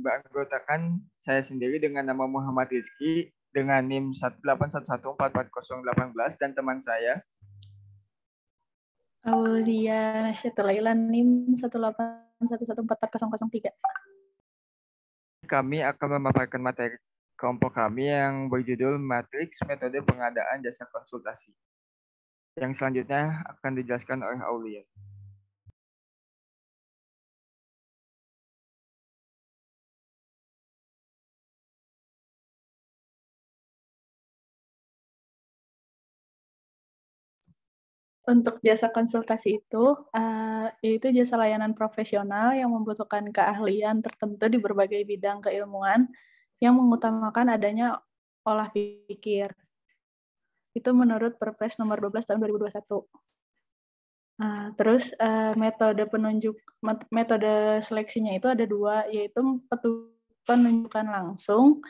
beranggotakan saya sendiri dengan nama Muhammad Rizky dengan NIM 181144018 dan teman saya Aulia Nasyatul NIM 181144003. Kami akan memaparkan materi kelompok kami yang berjudul Matriks Metode Pengadaan Jasa Konsultasi. Yang selanjutnya akan dijelaskan oleh Aulia. Untuk jasa konsultasi itu, yaitu jasa layanan profesional yang membutuhkan keahlian tertentu di berbagai bidang keilmuan yang mengutamakan adanya olah pikir. Itu menurut Perpres nomor 12 tahun 2021. Terus metode seleksinya itu ada 2, yaitu penunjukan langsung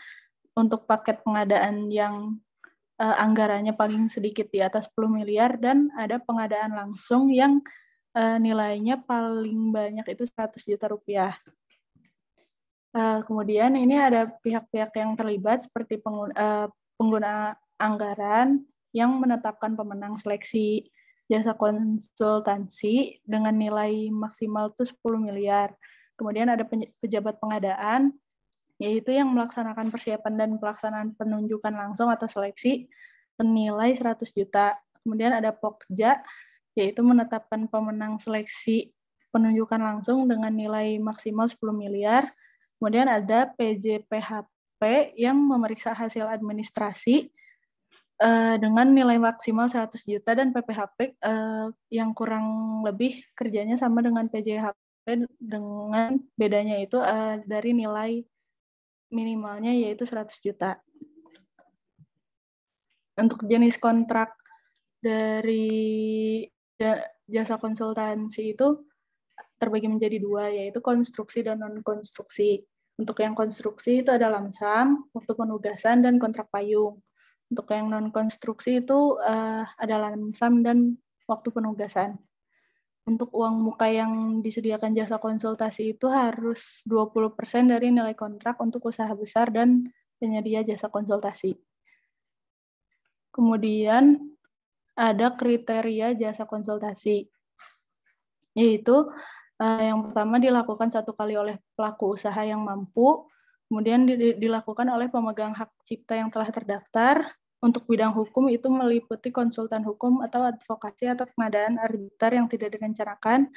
untuk paket pengadaan yang anggarannya paling sedikit di atas 10 miliar dan ada pengadaan langsung yang nilainya paling banyak itu 100 juta rupiah. Kemudian ini ada pihak-pihak yang terlibat seperti pengguna anggaran yang menetapkan pemenang seleksi jasa konsultansi dengan nilai maksimal itu 10 miliar. Kemudian ada pejabat pengadaan yaitu yang melaksanakan persiapan dan pelaksanaan penunjukan langsung atau seleksi senilai 100 juta. Kemudian ada Pokja, yaitu menetapkan pemenang seleksi penunjukan langsung dengan nilai maksimal 10 miliar. Kemudian ada PJPHP yang memeriksa hasil administrasi dengan nilai maksimal 100 juta dan PPHP yang kurang lebih kerjanya sama dengan PJHP dengan bedanya itu dari nilai minimalnya yaitu 100 juta. Untuk jenis kontrak dari jasa konsultansi itu terbagi menjadi 2, yaitu konstruksi dan non-konstruksi. Untuk yang konstruksi itu ada lamsam, waktu penugasan, dan kontrak payung. Untuk yang non-konstruksi itu ada lamsam dan waktu penugasan. Untuk uang muka yang disediakan jasa konsultasi itu harus 20% dari nilai kontrak untuk usaha besar dan penyedia jasa konsultasi. Kemudian ada kriteria jasa konsultasi, yaitu yang pertama dilakukan 1 kali oleh pelaku usaha yang mampu, kemudian dilakukan oleh pemegang hak cipta yang telah terdaftar. Untuk bidang hukum itu meliputi konsultan hukum atau advokasi atau pengadaan arbiter yang tidak direncanakan.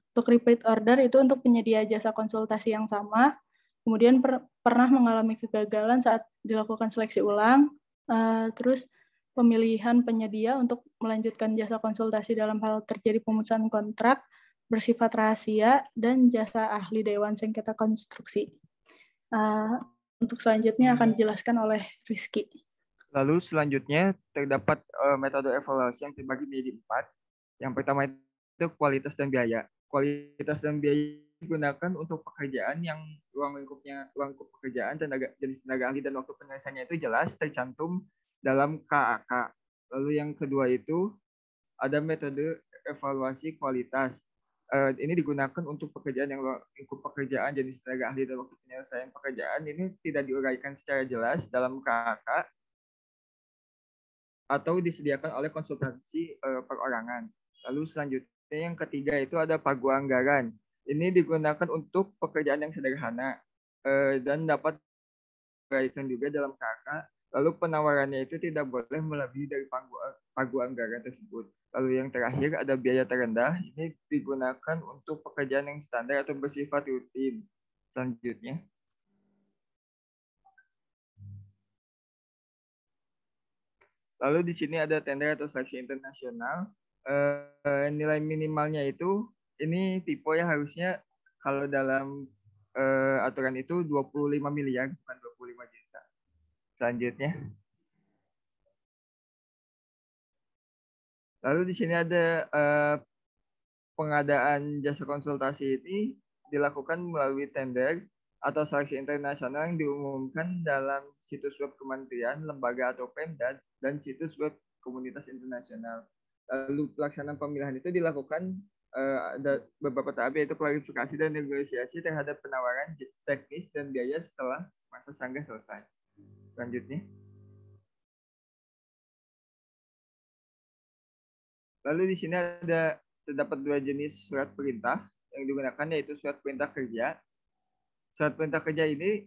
Untuk repeat order itu untuk penyedia jasa konsultasi yang sama, kemudian pernah mengalami kegagalan saat dilakukan seleksi ulang, terus pemilihan penyedia untuk melanjutkan jasa konsultasi dalam hal terjadi pemutusan kontrak, bersifat rahasia, dan jasa ahli Dewan Sengketa Konstruksi. Untuk selanjutnya akan dijelaskan oleh Rizky. Lalu selanjutnya terdapat metode evaluasi yang terbagi menjadi 4. Yang pertama itu kualitas dan biaya. Kualitas dan biaya digunakan untuk pekerjaan yang ruang lingkup pekerjaan, jenis tenaga ahli dan waktu penyelesaiannya itu jelas tercantum dalam KAK. Lalu yang kedua itu ada metode evaluasi kualitas. Ini digunakan untuk pekerjaan yang lingkup pekerjaan, jenis tenaga ahli dan waktu penyelesaian pekerjaan. Ini tidak diuraikan secara jelas dalam KAK atau disediakan oleh konsultansi perorangan. Lalu selanjutnya yang ketiga itu ada pagu anggaran. Ini digunakan untuk pekerjaan yang sederhana dan dapat diuraikan juga dalam KAK. Lalu penawarannya itu tidak boleh melebihi dari pagu anggaran tersebut. Lalu yang terakhir ada biaya terendah. Ini digunakan untuk pekerjaan yang standar atau bersifat rutin. Selanjutnya. Lalu di sini ada tender atau seleksi internasional. Nilai minimalnya itu, ini tipe yang harusnya kalau dalam aturan itu 25 miliar, bukan 25 juta. Selanjutnya. Lalu di sini ada pengadaan jasa konsultasi ini dilakukan melalui tender atau seleksi internasional yang diumumkan dalam situs web kementerian, lembaga atau Pemda, dan situs web komunitas internasional. Lalu pelaksanaan pemilihan itu dilakukan ada beberapa tahap, yaitu klarifikasi dan negosiasi terhadap penawaran teknis dan biaya setelah masa sanggah selesai. Selanjutnya. Lalu di sini terdapat 2 jenis surat perintah yang digunakan, yaitu surat perintah kerja. Surat perintah kerja ini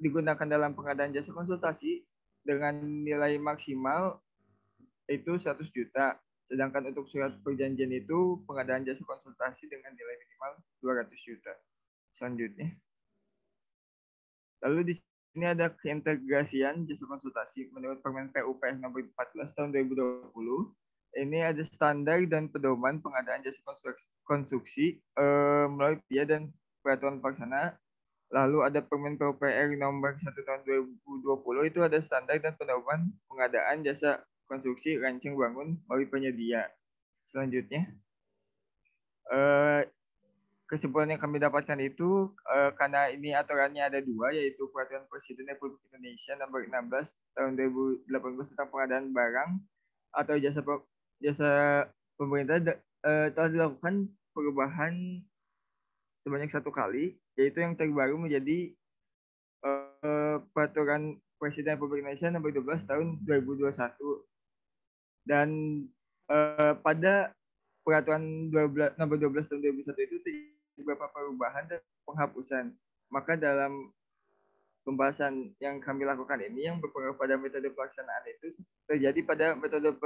digunakan dalam pengadaan jasa konsultasi dengan nilai maksimal itu 100 juta. Sedangkan untuk surat perjanjian itu pengadaan jasa konsultasi dengan nilai minimal 200 juta. Selanjutnya. Lalu di sini ada keintegrasian jasa konsultasi menurut Permen PUPR nomor 14 tahun 2020. Ini ada standar dan pedoman pengadaan jasa konstruksi melalui PIA dan peraturan pelaksana. Lalu ada Permen PUPR nomor 1 tahun 2020, itu ada standar dan pedoman pengadaan jasa konstruksi rancang bangun melalui penyedia. Selanjutnya, kesimpulan yang kami dapatkan itu karena ini aturannya ada 2, yaitu Peraturan Presiden Republik Indonesia nomor 16 tahun 2018 tentang pengadaan barang atau jasa pemerintah, telah dilakukan perubahan sebanyak 1 kali, yaitu yang terbaru menjadi Peraturan Presiden Republik Indonesia nomor 12 tahun 2021. Dan pada Peraturan nomor 12 tahun 2021 itu beberapa perubahan dan penghapusan. Maka dalam pembahasan yang kami lakukan ini yang berpengaruh pada metode pelaksanaan itu terjadi pada metode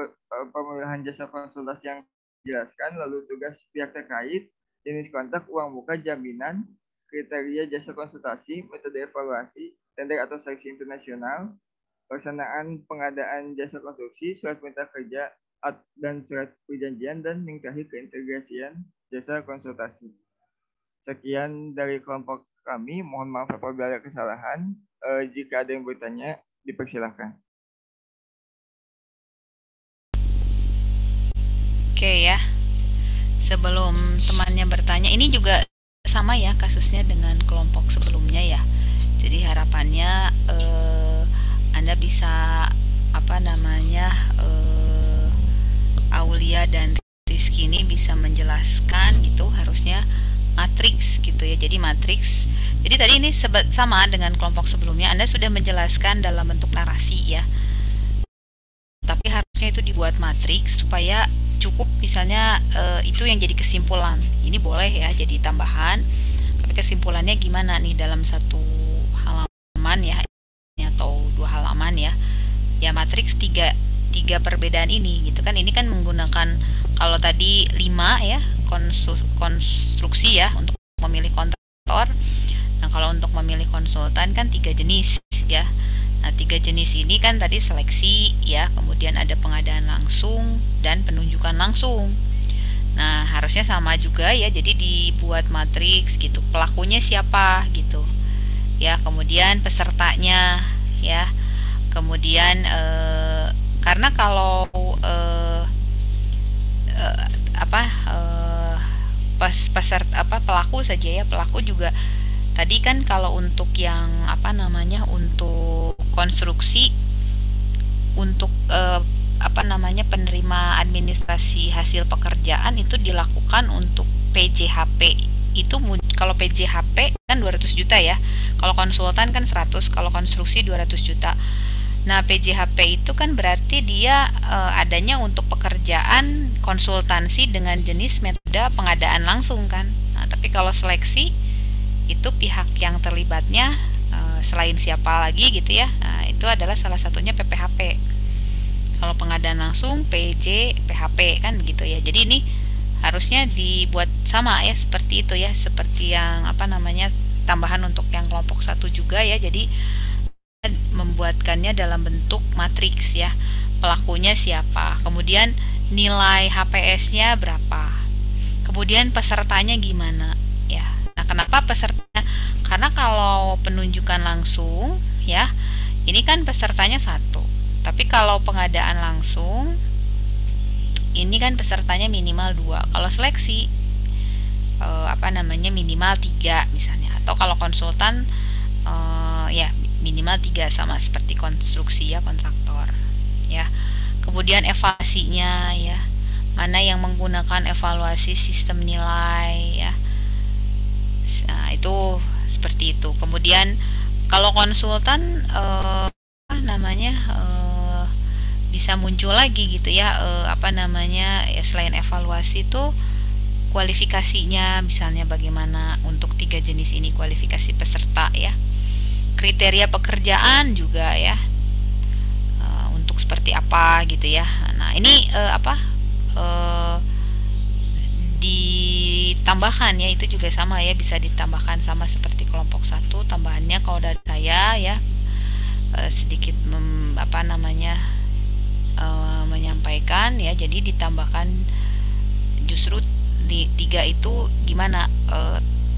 pemilihan jasa konsultasi yang dijelaskan, lalu tugas pihak terkait, jenis kontak, uang muka, jaminan, kriteria jasa konsultasi, metode evaluasi, tender atau seleksi internasional, pelaksanaan pengadaan jasa konstruksi, surat perintah kerja dan surat perjanjian, dan yang terakhir keintegrasian jasa konsultasi. Sekian dari kelompok kami. Mohon maaf apabila ada kesalahan. Jika ada yang bertanya, dipersilakan. Oke ya. Sebelum temannya bertanya, ini juga sama ya kasusnya dengan kelompok sebelumnya ya. Jadi harapannya Anda bisa Aulia dan Rizky ini bisa menjelaskan gitu, harusnya matriks gitu ya. Jadi matriks. Jadi tadi ini sama dengan kelompok sebelumnya, Anda sudah menjelaskan dalam bentuk narasi ya. Tapi harus itu dibuat matriks supaya cukup, misalnya itu yang jadi kesimpulan. Ini boleh ya jadi tambahan, tapi kesimpulannya gimana nih dalam satu halaman ya, atau 2 halaman ya. Ya matriks tiga perbedaan ini gitu kan. Ini kan menggunakan, kalau tadi 5 ya konstruksi ya untuk memilih kontraktor. Nah kalau untuk memilih konsultan kan 3 jenis ya. Nah 3 jenis ini kan tadi seleksi ya, kemudian ada pengadaan langsung dan penunjukan langsung. Nah harusnya sama juga ya, jadi dibuat matriks gitu, pelakunya siapa gitu ya, kemudian pesertanya ya, kemudian karena kalau pelaku saja ya, pelaku juga tadi kan kalau untuk yang untuk konstruksi, untuk penerima administrasi hasil pekerjaan itu dilakukan untuk PJHP. Itu kalau PJHP kan 200 juta ya, kalau konsultan kan 100, kalau konstruksi 200 juta. Nah PJHP itu kan berarti dia adanya untuk pekerjaan konsultansi dengan jenis metode pengadaan langsung kan. Nah tapi kalau seleksi itu pihak yang terlibatnya selain siapa lagi gitu ya, nah itu adalah salah satunya PPHP. Kalau pengadaan langsung PJPHP kan begitu ya. Jadi ini harusnya dibuat sama ya, seperti itu ya, seperti yang tambahan untuk yang kelompok 1 juga ya. Jadi membuatkannya dalam bentuk matriks ya, pelakunya siapa, kemudian nilai HPS-nya berapa, kemudian pesertanya gimana ya. Nah kenapa pesertanya? Karena kalau penunjukan langsung ya, ini kan pesertanya 1, tapi kalau pengadaan langsung ini kan pesertanya minimal 2. Kalau seleksi minimal 3 misalnya, atau kalau konsultan ya minimal 3, sama seperti konstruksi ya, kontraktor ya. Kemudian evaluasinya ya, mana yang menggunakan evaluasi sistem nilai ya. Nah itu seperti itu. Kemudian kalau konsultan bisa muncul lagi gitu ya, ya selain evaluasi itu kualifikasinya, misalnya bagaimana untuk 3 jenis ini kualifikasi peserta ya, kriteria pekerjaan juga ya, untuk seperti apa gitu ya. Nah ini ditambahkan ya, itu juga sama ya, bisa ditambahkan sama seperti kelompok 1. Tambahannya kalau dari saya ya sedikit menyampaikan ya, jadi ditambahkan justru di 3 itu gimana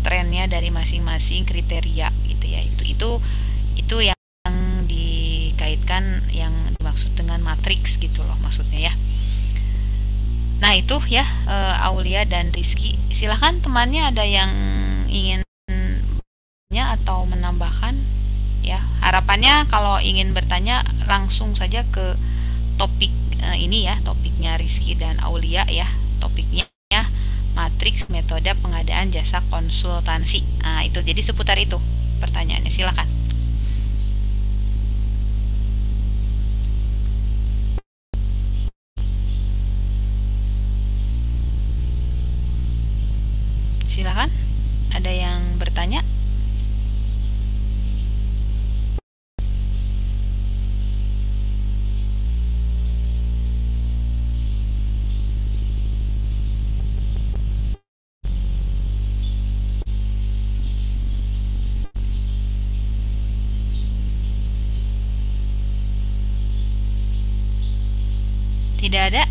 trennya dari masing-masing kriteria gitu ya. Itu yang dikaitkan, yang dimaksud dengan matriks gitu loh maksudnya ya. Nah itu ya Aulia dan Rizky, silahkan temannya ada yang ingin atau menambahkan ya. Harapannya kalau ingin bertanya langsung saja ke topik ini ya, topiknya Rizky dan Aulia ya, topiknya matriks metode pengadaan jasa konsultansi. Nah itu, jadi seputar itu pertanyaannya, silakan. Silakan, ada yang bertanya? Tidak ada?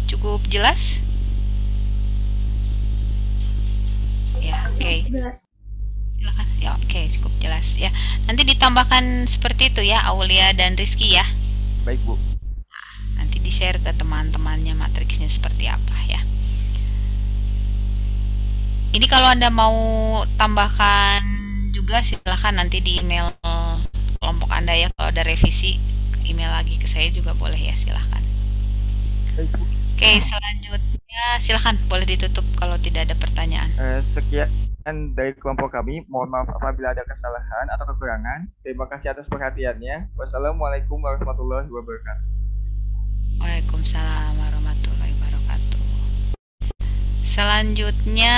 Cukup jelas? Ya, oke. Jelas. Silakan. Ya, oke, cukup jelas ya. Nanti ditambahkan seperti itu ya, Aulia dan Rizky ya. Baik, Bu. Nanti di-share ke teman-temannya matriksnya seperti apa ya. Ini kalau Anda mau tambahkan juga silahkan nanti di email kelompok Anda ya. Kalau ada revisi, email lagi ke saya juga boleh ya, silahkan. Baik, Bu. Oke, selanjutnya silahkan boleh ditutup kalau tidak ada pertanyaan. Sekian Dan dari kelompok kami, mohon maaf apabila ada kesalahan atau kekurangan. Terima kasih atas perhatiannya. Wassalamualaikum warahmatullahi wabarakatuh. Waalaikumsalam warahmatullahi wabarakatuh. Selanjutnya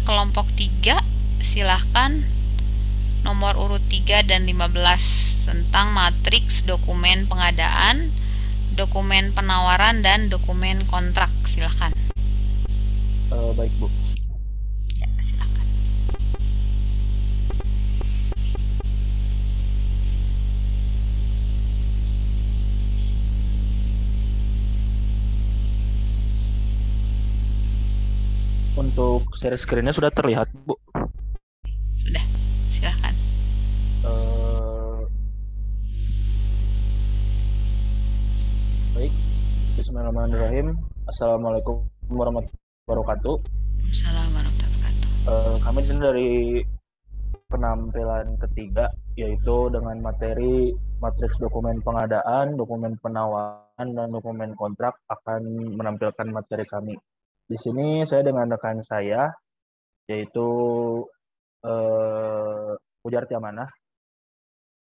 kelompok 3, silahkan nomor urut 3 dan 15 tentang matriks dokumen pengadaan, dokumen penawaran, dan dokumen kontrak. Silahkan. Baik, Bu. Ya, silahkan. Untuk share screen-nya sudah terlihat, Bu? Sudah, silahkan. Baik. Bismillahirrahmanirrahim. Assalamualaikum warahmatullahi wabarakatuh. Waalaikumsalam warahmatullahi wabarakatuh. Kami di sini dari penampilan ketiga, yaitu dengan materi matriks dokumen pengadaan, dokumen penawaran, dan dokumen kontrak akan menampilkan materi kami. Di sini saya dengan rekan saya, yaitu Pujar Tiamanah.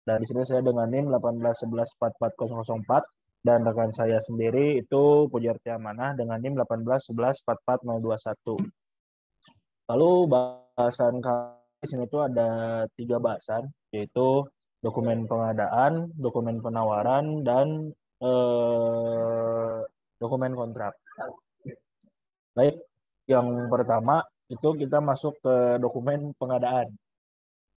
Dan di sini saya dengan NIM 18114404 dan rekan saya sendiri itu Pujar Tiamanah dengan NIM 18114421. Lalu bahasan kami di sini itu ada 3 bahasan, yaitu dokumen pengadaan, dokumen penawaran, dan dokumen kontrak. Baik, yang pertama itu kita masuk ke dokumen pengadaan.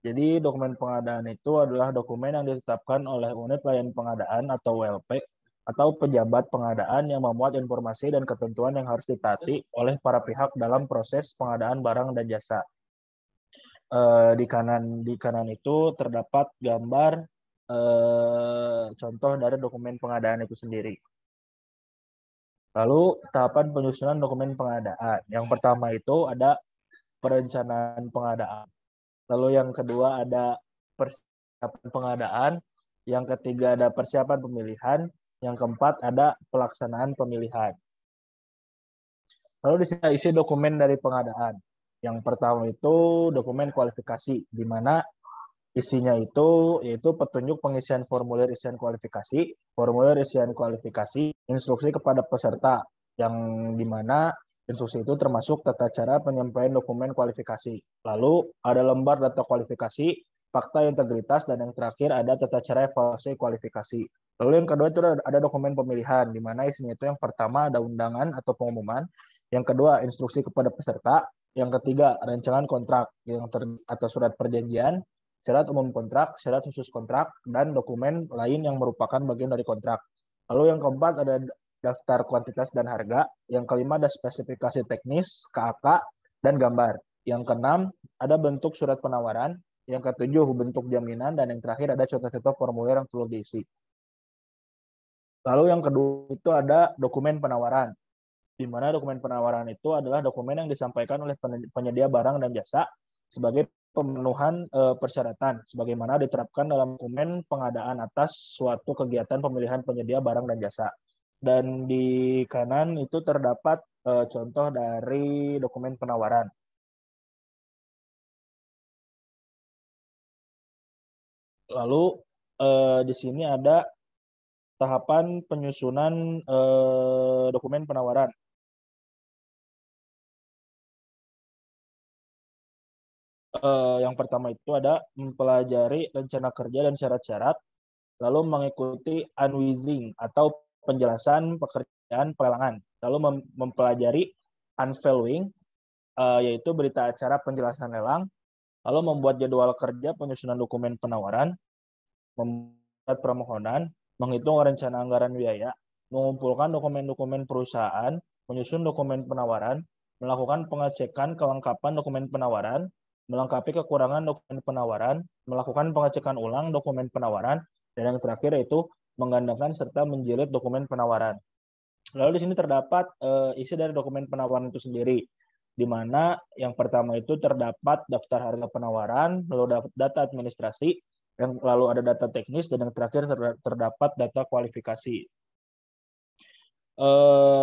Jadi dokumen pengadaan itu adalah dokumen yang ditetapkan oleh unit layanan pengadaan atau ULP atau pejabat pengadaan yang memuat informasi dan ketentuan yang harus ditaati oleh para pihak dalam proses pengadaan barang dan jasa. Di kanan itu terdapat gambar contoh dari dokumen pengadaan itu sendiri. Lalu tahapan penyusunan dokumen pengadaan. Yang pertama itu ada perencanaan pengadaan. Lalu yang kedua ada persiapan pengadaan, yang ketiga ada persiapan pemilihan, yang keempat ada pelaksanaan pemilihan. Lalu di sini isi dokumen dari pengadaan. Yang pertama itu dokumen kualifikasi, di mana isinya itu yaitu petunjuk pengisian formulir isian kualifikasi, instruksi kepada peserta, yang di mana instruksi itu termasuk tata cara penyampaian dokumen kualifikasi. Lalu ada lembar data kualifikasi, fakta integritas, dan yang terakhir ada tata cara evaluasi kualifikasi. Lalu yang kedua itu ada dokumen pemilihan, di mana isinya itu yang pertama ada undangan atau pengumuman, yang kedua instruksi kepada peserta, yang ketiga rancangan kontrak atau surat perjanjian, syarat umum kontrak, syarat khusus kontrak, dan dokumen lain yang merupakan bagian dari kontrak. Lalu yang keempat ada daftar kuantitas dan harga, yang kelima ada spesifikasi teknis, KAK, dan gambar. Yang keenam ada bentuk surat penawaran, yang ketujuh bentuk jaminan, dan yang terakhir ada contoh-contoh formulir yang perlu diisi. Lalu yang kedua itu ada dokumen penawaran, di mana dokumen penawaran itu adalah dokumen yang disampaikan oleh penyedia barang dan jasa sebagai pemenuhan persyaratan sebagaimana diterapkan dalam dokumen pengadaan atas suatu kegiatan pemilihan penyedia barang dan jasa. Dan di kanan itu terdapat contoh dari dokumen penawaran. Lalu di sini ada tahapan penyusunan dokumen penawaran. Yang pertama itu ada mempelajari rencana kerja dan syarat-syarat, lalu mengikuti unwizing atau penjelasan pekerjaan pelelangan, lalu mempelajari unvaluing, yaitu berita acara penjelasan lelang, lalu membuat jadwal kerja penyusunan dokumen penawaran, membuat permohonan, menghitung rencana anggaran biaya, mengumpulkan dokumen-dokumen perusahaan, menyusun dokumen penawaran, melakukan pengecekan kelengkapan dokumen penawaran, melengkapi kekurangan dokumen penawaran, melakukan pengecekan ulang dokumen penawaran, dan yang terakhir yaitu menggandakan serta menjilid dokumen penawaran. Lalu di sini terdapat isi dari dokumen penawaran itu sendiri, di mana yang pertama itu terdapat daftar harga penawaran, lalu data administrasi, lalu ada data teknis, dan yang terakhir terdapat data kualifikasi.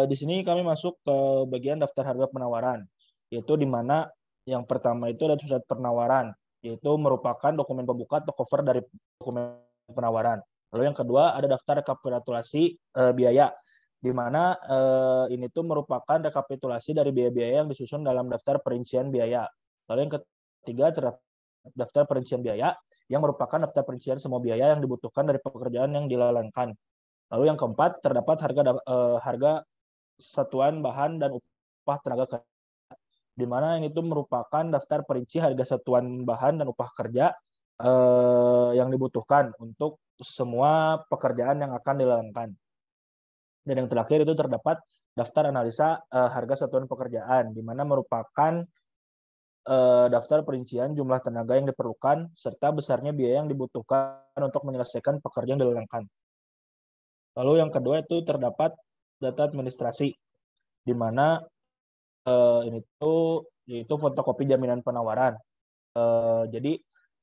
Di sini kami masuk ke bagian daftar harga penawaran, yaitu di mana Yang pertama itu ada surat penawaran, yaitu merupakan dokumen pembuka atau cover dari dokumen penawaran. Lalu yang kedua ada daftar rekapitulasi biaya, di mana ini tuh merupakan rekapitulasi dari biaya-biaya yang disusun dalam daftar perincian biaya. Lalu yang ketiga terdapat daftar perincian biaya, yang merupakan daftar perincian semua biaya yang dibutuhkan dari pekerjaan yang dilalangkan. Lalu yang keempat terdapat harga satuan bahan dan upah tenaga kerja, di mana ini tuh merupakan daftar perinci harga satuan bahan dan upah kerja yang dibutuhkan untuk semua pekerjaan yang akan dilalangkan. Dan yang terakhir itu terdapat daftar analisa harga satuan pekerjaan, di mana merupakan daftar perincian jumlah tenaga yang diperlukan serta besarnya biaya yang dibutuhkan untuk menyelesaikan pekerjaan yang dilalangkan. Lalu yang kedua itu terdapat data administrasi, di mana ini tuh yaitu fotokopi jaminan penawaran. Jadi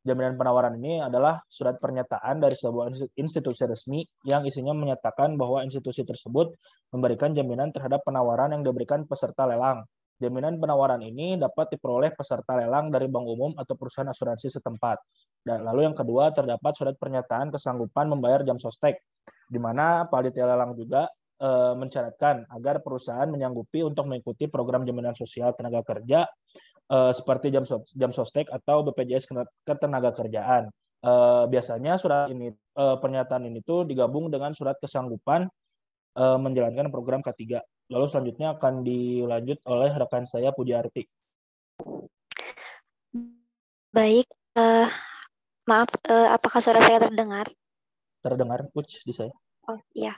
jaminan penawaran ini adalah surat pernyataan dari sebuah institusi resmi yang isinya menyatakan bahwa institusi tersebut memberikan jaminan terhadap penawaran yang diberikan peserta lelang. Jaminan penawaran ini dapat diperoleh peserta lelang dari bank umum atau perusahaan asuransi setempat. Dan lalu yang kedua terdapat surat pernyataan kesanggupan membayar jam sostek, di mana panitia lelang juga mensyaratkan agar perusahaan menyanggupi untuk mengikuti program jaminan sosial tenaga kerja seperti jam sostek atau BPJS Ketenagakerjaan. Biasanya surat ini pernyataan ini tuh digabung dengan surat kesanggupan menjalankan program K3. Lalu selanjutnya akan dilanjut oleh rekan saya Pujiarti. Baik, maaf, apakah suara saya terdengar? Terdengar, Puj, di saya. Oh iya.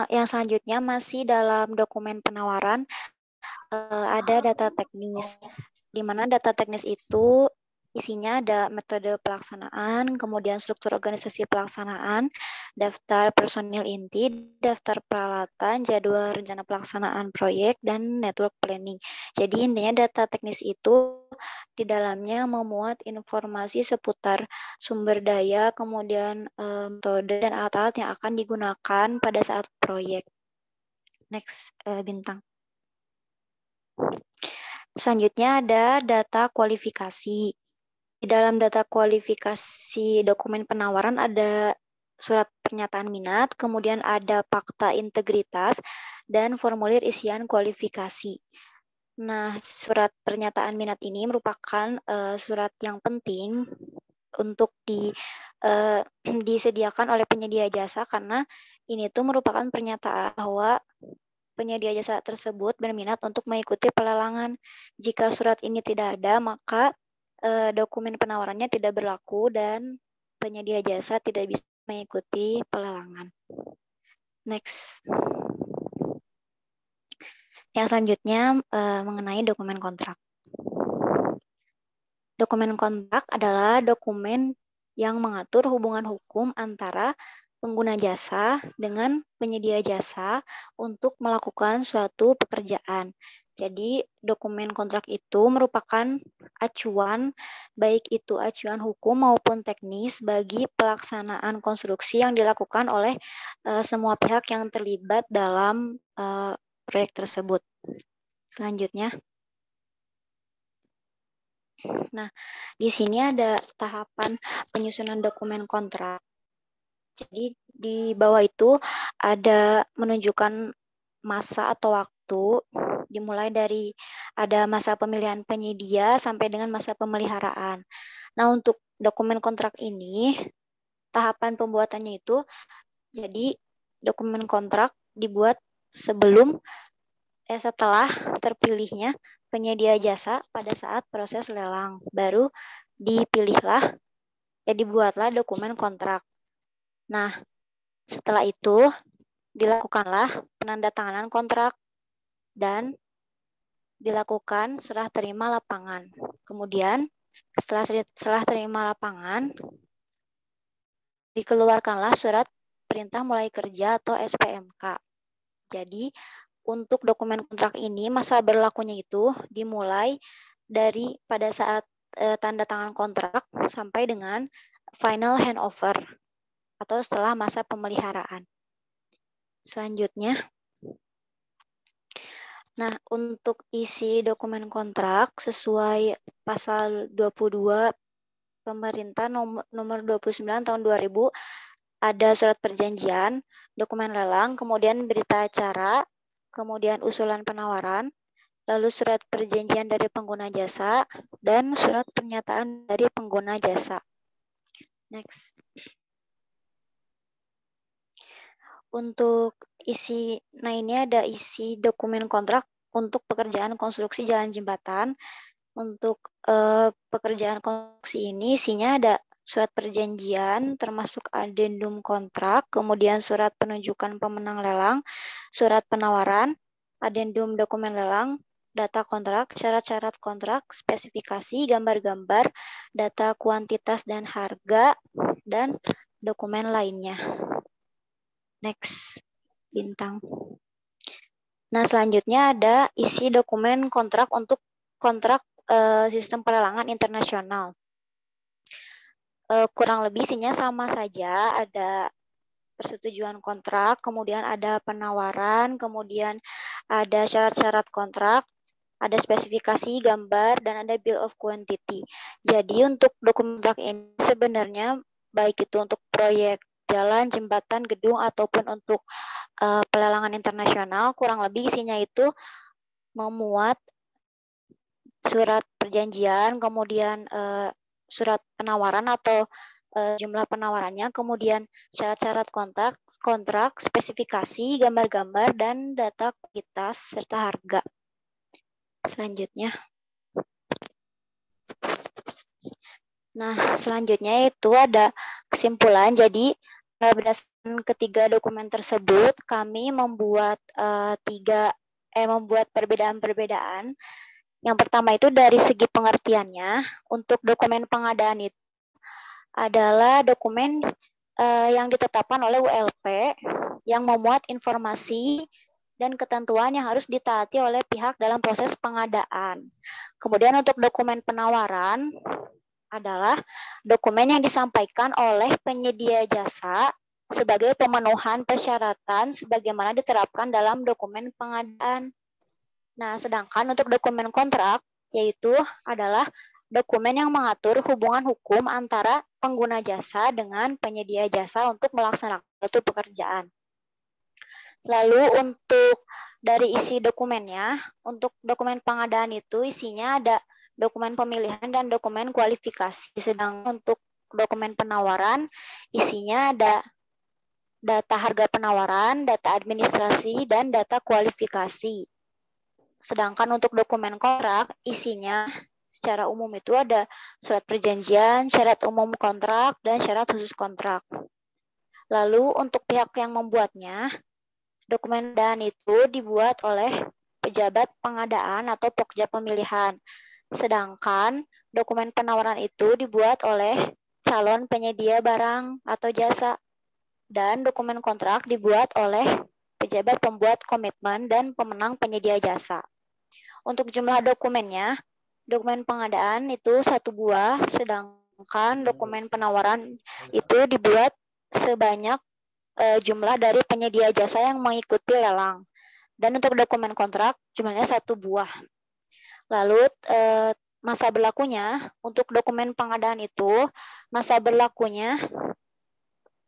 Yang selanjutnya masih dalam dokumen penawaran ada data teknis, di mana data teknis itu isinya ada metode pelaksanaan, kemudian struktur organisasi pelaksanaan, daftar personil inti, daftar peralatan, jadwal rencana pelaksanaan proyek, dan network planning. Jadi intinya data teknis itu di dalamnya memuat informasi seputar sumber daya, kemudian metode dan alat-alat yang akan digunakan pada saat proyek. Next, Bintang. Selanjutnya ada data kualifikasi. Di dalam data kualifikasi dokumen penawaran ada surat pernyataan minat, kemudian ada fakta integritas, dan formulir isian kualifikasi. Nah, surat pernyataan minat ini merupakan surat yang penting untuk disediakan oleh penyedia jasa, karena ini tuh merupakan pernyataan bahwa penyedia jasa tersebut berminat untuk mengikuti pelelangan. Jika surat ini tidak ada, maka dokumen penawarannya tidak berlaku dan penyedia jasa tidak bisa mengikuti pelelangan. Next. Yang selanjutnya mengenai dokumen kontrak. Dokumen kontrak adalah dokumen yang mengatur hubungan hukum antara pengguna jasa dengan penyedia jasa untuk melakukan suatu pekerjaan. Jadi dokumen kontrak itu merupakan acuan, baik itu acuan hukum maupun teknis bagi pelaksanaan konstruksi yang dilakukan oleh semua pihak yang terlibat dalam proyek tersebut. Selanjutnya. Nah, di sini ada tahapan penyusunan dokumen kontrak. Jadi di bawah itu ada menunjukkan masa atau waktu, dimulai dari ada masa pemilihan penyedia sampai dengan masa pemeliharaan. Nah, untuk dokumen kontrak ini, tahapan pembuatannya itu, jadi dokumen kontrak dibuat setelah terpilihnya penyedia jasa pada saat proses lelang. Baru dibuatlah dokumen kontrak. Nah, setelah itu dilakukanlah penandatanganan kontrak dan dilakukan serah terima lapangan. Kemudian setelah terima lapangan, dikeluarkanlah surat perintah mulai kerja atau SPMK. Jadi untuk dokumen kontrak ini masa berlakunya itu dimulai dari pada saat tanda tangan kontrak sampai dengan final handover atau setelah masa pemeliharaan. Selanjutnya, Nah, untuk isi dokumen kontrak sesuai pasal 22 Pemerintah nomor 29 tahun 2000 ada surat perjanjian, dokumen lelang, kemudian berita acara, kemudian usulan penawaran, lalu surat perjanjian dari pengguna jasa, dan surat pernyataan dari pengguna jasa. Next. Untuk isi, nah ini ada isi dokumen kontrak untuk pekerjaan konstruksi jalan jembatan. Untuk pekerjaan konstruksi ini isinya ada surat perjanjian termasuk adendum kontrak, kemudian surat penunjukan pemenang lelang, surat penawaran, adendum dokumen lelang, data kontrak, syarat-syarat kontrak, spesifikasi, gambar-gambar, data kuantitas dan harga, dan dokumen lainnya. Next, bintang. Nah, selanjutnya ada isi dokumen kontrak untuk kontrak sistem pelelangan internasional. Kurang lebih isinya sama saja, ada persetujuan kontrak, kemudian ada penawaran, kemudian ada syarat-syarat kontrak, ada spesifikasi, gambar, dan ada bill of quantity. Jadi untuk dokumen kontrak ini sebenarnya baik itu untuk proyek jalan, jembatan, gedung, ataupun untuk pelelangan internasional, kurang lebih isinya itu memuat surat perjanjian, kemudian surat penawaran atau jumlah penawarannya, kemudian syarat-syarat kontrak, spesifikasi, gambar-gambar, dan data kuantitas serta harga. Selanjutnya. Nah, selanjutnya itu ada kesimpulan. Jadi, berdasarkan ketiga dokumen tersebut, kami membuat membuat perbedaan-perbedaan. Yang pertama itu dari segi pengertiannya, untuk dokumen pengadaan itu adalah dokumen yang ditetapkan oleh ULP yang memuat informasi dan ketentuan yang harus ditaati oleh pihak dalam proses pengadaan. Kemudian untuk dokumen penawaran adalah dokumen yang disampaikan oleh penyedia jasa sebagai pemenuhan persyaratan sebagaimana diterapkan dalam dokumen pengadaan. Nah, sedangkan untuk dokumen kontrak yaitu adalah dokumen yang mengatur hubungan hukum antara pengguna jasa dengan penyedia jasa untuk melaksanakan suatu pekerjaan. Lalu untuk dari isi dokumennya, untuk dokumen pengadaan itu isinya ada dokumen pemilihan dan dokumen kualifikasi. Sedangkan untuk dokumen penawaran isinya ada data harga penawaran, data administrasi, dan data kualifikasi. Sedangkan untuk dokumen kontrak isinya secara umum itu ada surat perjanjian, syarat umum kontrak, dan syarat khusus kontrak. Lalu untuk pihak yang membuatnya, dokumen pengadaan itu dibuat oleh pejabat pengadaan atau pokja pemilihan. Sedangkan dokumen penawaran itu dibuat oleh calon penyedia barang atau jasa. Dan dokumen kontrak dibuat oleh pejabat pembuat komitmen dan pemenang penyedia jasa. Untuk jumlah dokumennya, dokumen pengadaan itu 1 buah, sedangkan dokumen penawaran itu dibuat sebanyak jumlah dari penyedia jasa yang mengikuti lelang. Dan untuk dokumen kontrak jumlahnya 1 buah. Lalu masa berlakunya untuk dokumen pengadaan itu masa berlakunya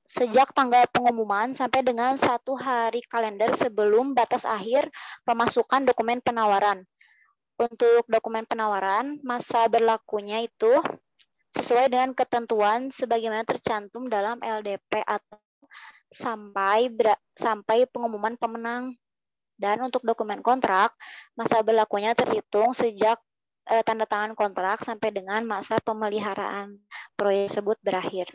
sejak tanggal pengumuman sampai dengan 1 hari kalender sebelum batas akhir pemasukan dokumen penawaran. Untuk dokumen penawaran masa berlakunya itu sesuai dengan ketentuan sebagaimana tercantum dalam LDP atau sampai pengumuman pemenang. Dan untuk dokumen kontrak, masa berlakunya terhitung sejak tanda tangan kontrak sampai dengan masa pemeliharaan proyek tersebut berakhir.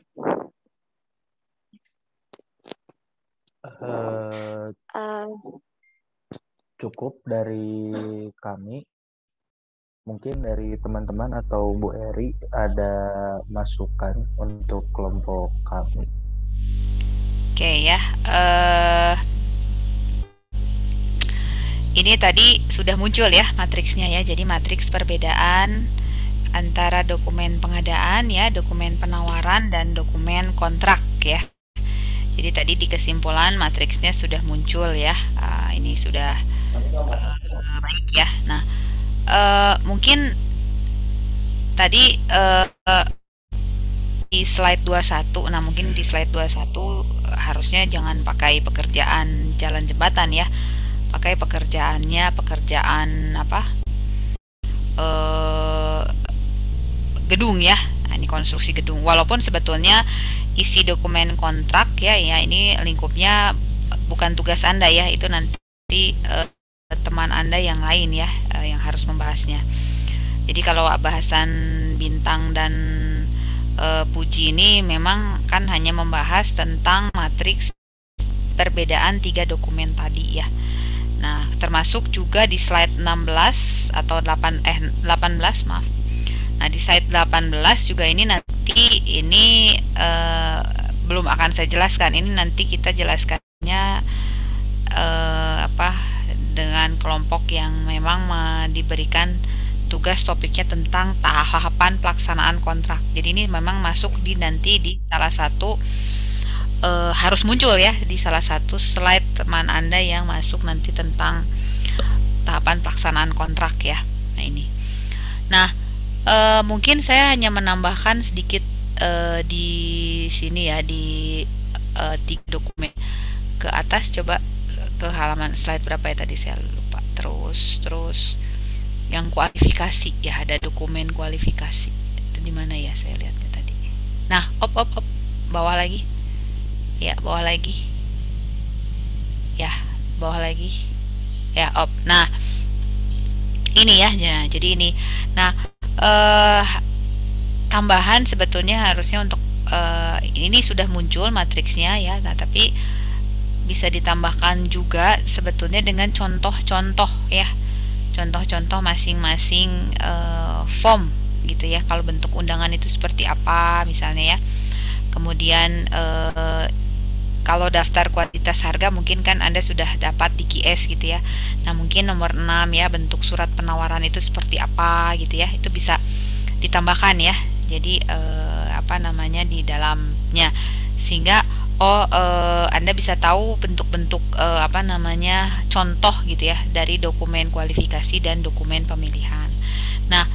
Cukup dari kami. Mungkin dari teman-teman atau Bu Eri ada masukan untuk kelompok kami. Oke ya. Ini tadi sudah muncul ya matriksnya ya. Jadi matriks perbedaan antara dokumen pengadaan ya, dokumen penawaran dan dokumen kontrak ya. Jadi tadi di kesimpulan matriksnya sudah muncul ya. Ini sudah baik ya. Nah, mungkin tadi di slide 21. Nah, mungkin di slide 21 harusnya jangan pakai pekerjaan jalan jembatan ya. Pakai pekerjaan apa? Gedung ya. Nah, ini konstruksi gedung. Walaupun sebetulnya isi dokumen kontrak ya ini lingkupnya bukan tugas Anda ya. Itu nanti teman Anda yang lain ya yang harus membahasnya. Jadi kalau bahasan Bintang dan Puji ini memang kan hanya membahas tentang matriks perbedaan 3 dokumen tadi ya. Nah, termasuk juga di slide 16 atau 18 maaf. Nah, di slide 18 juga ini nanti ini belum akan saya jelaskan. Ini nanti kita jelaskannya dengan kelompok yang memang diberikan tugas topiknya tentang tahapan pelaksanaan kontrak. Jadi ini memang masuk nanti di salah satu harus muncul ya di salah satu slide teman Anda yang masuk nanti tentang tahapan pelaksanaan kontrak ya. Nah ini. Nah mungkin saya hanya menambahkan sedikit di sini ya di 3 dokumen ke atas, coba ke halaman slide berapa ya tadi saya lupa. Terus yang kualifikasi ya, ada dokumen kualifikasi itu di mana ya saya lihatnya tadi. Nah op bawah lagi ya, bawah lagi ya, bawah lagi ya op. Nah ini ya, jadi ini. Nah tambahan sebetulnya harusnya untuk ini sudah muncul matriksnya ya. Nah tapi bisa ditambahkan juga sebetulnya dengan contoh-contoh ya, contoh-contoh masing-masing form gitu ya. Kalau bentuk undangan itu seperti apa misalnya ya. Kemudian kalau daftar kuantitas harga mungkin kan Anda sudah dapat di QS gitu ya. Nah mungkin nomor 6 ya, bentuk surat penawaran itu seperti apa gitu ya. Itu bisa ditambahkan ya. Jadi di dalamnya, sehingga Anda bisa tahu bentuk-bentuk contoh gitu ya dari dokumen kualifikasi dan dokumen pemilihan. Nah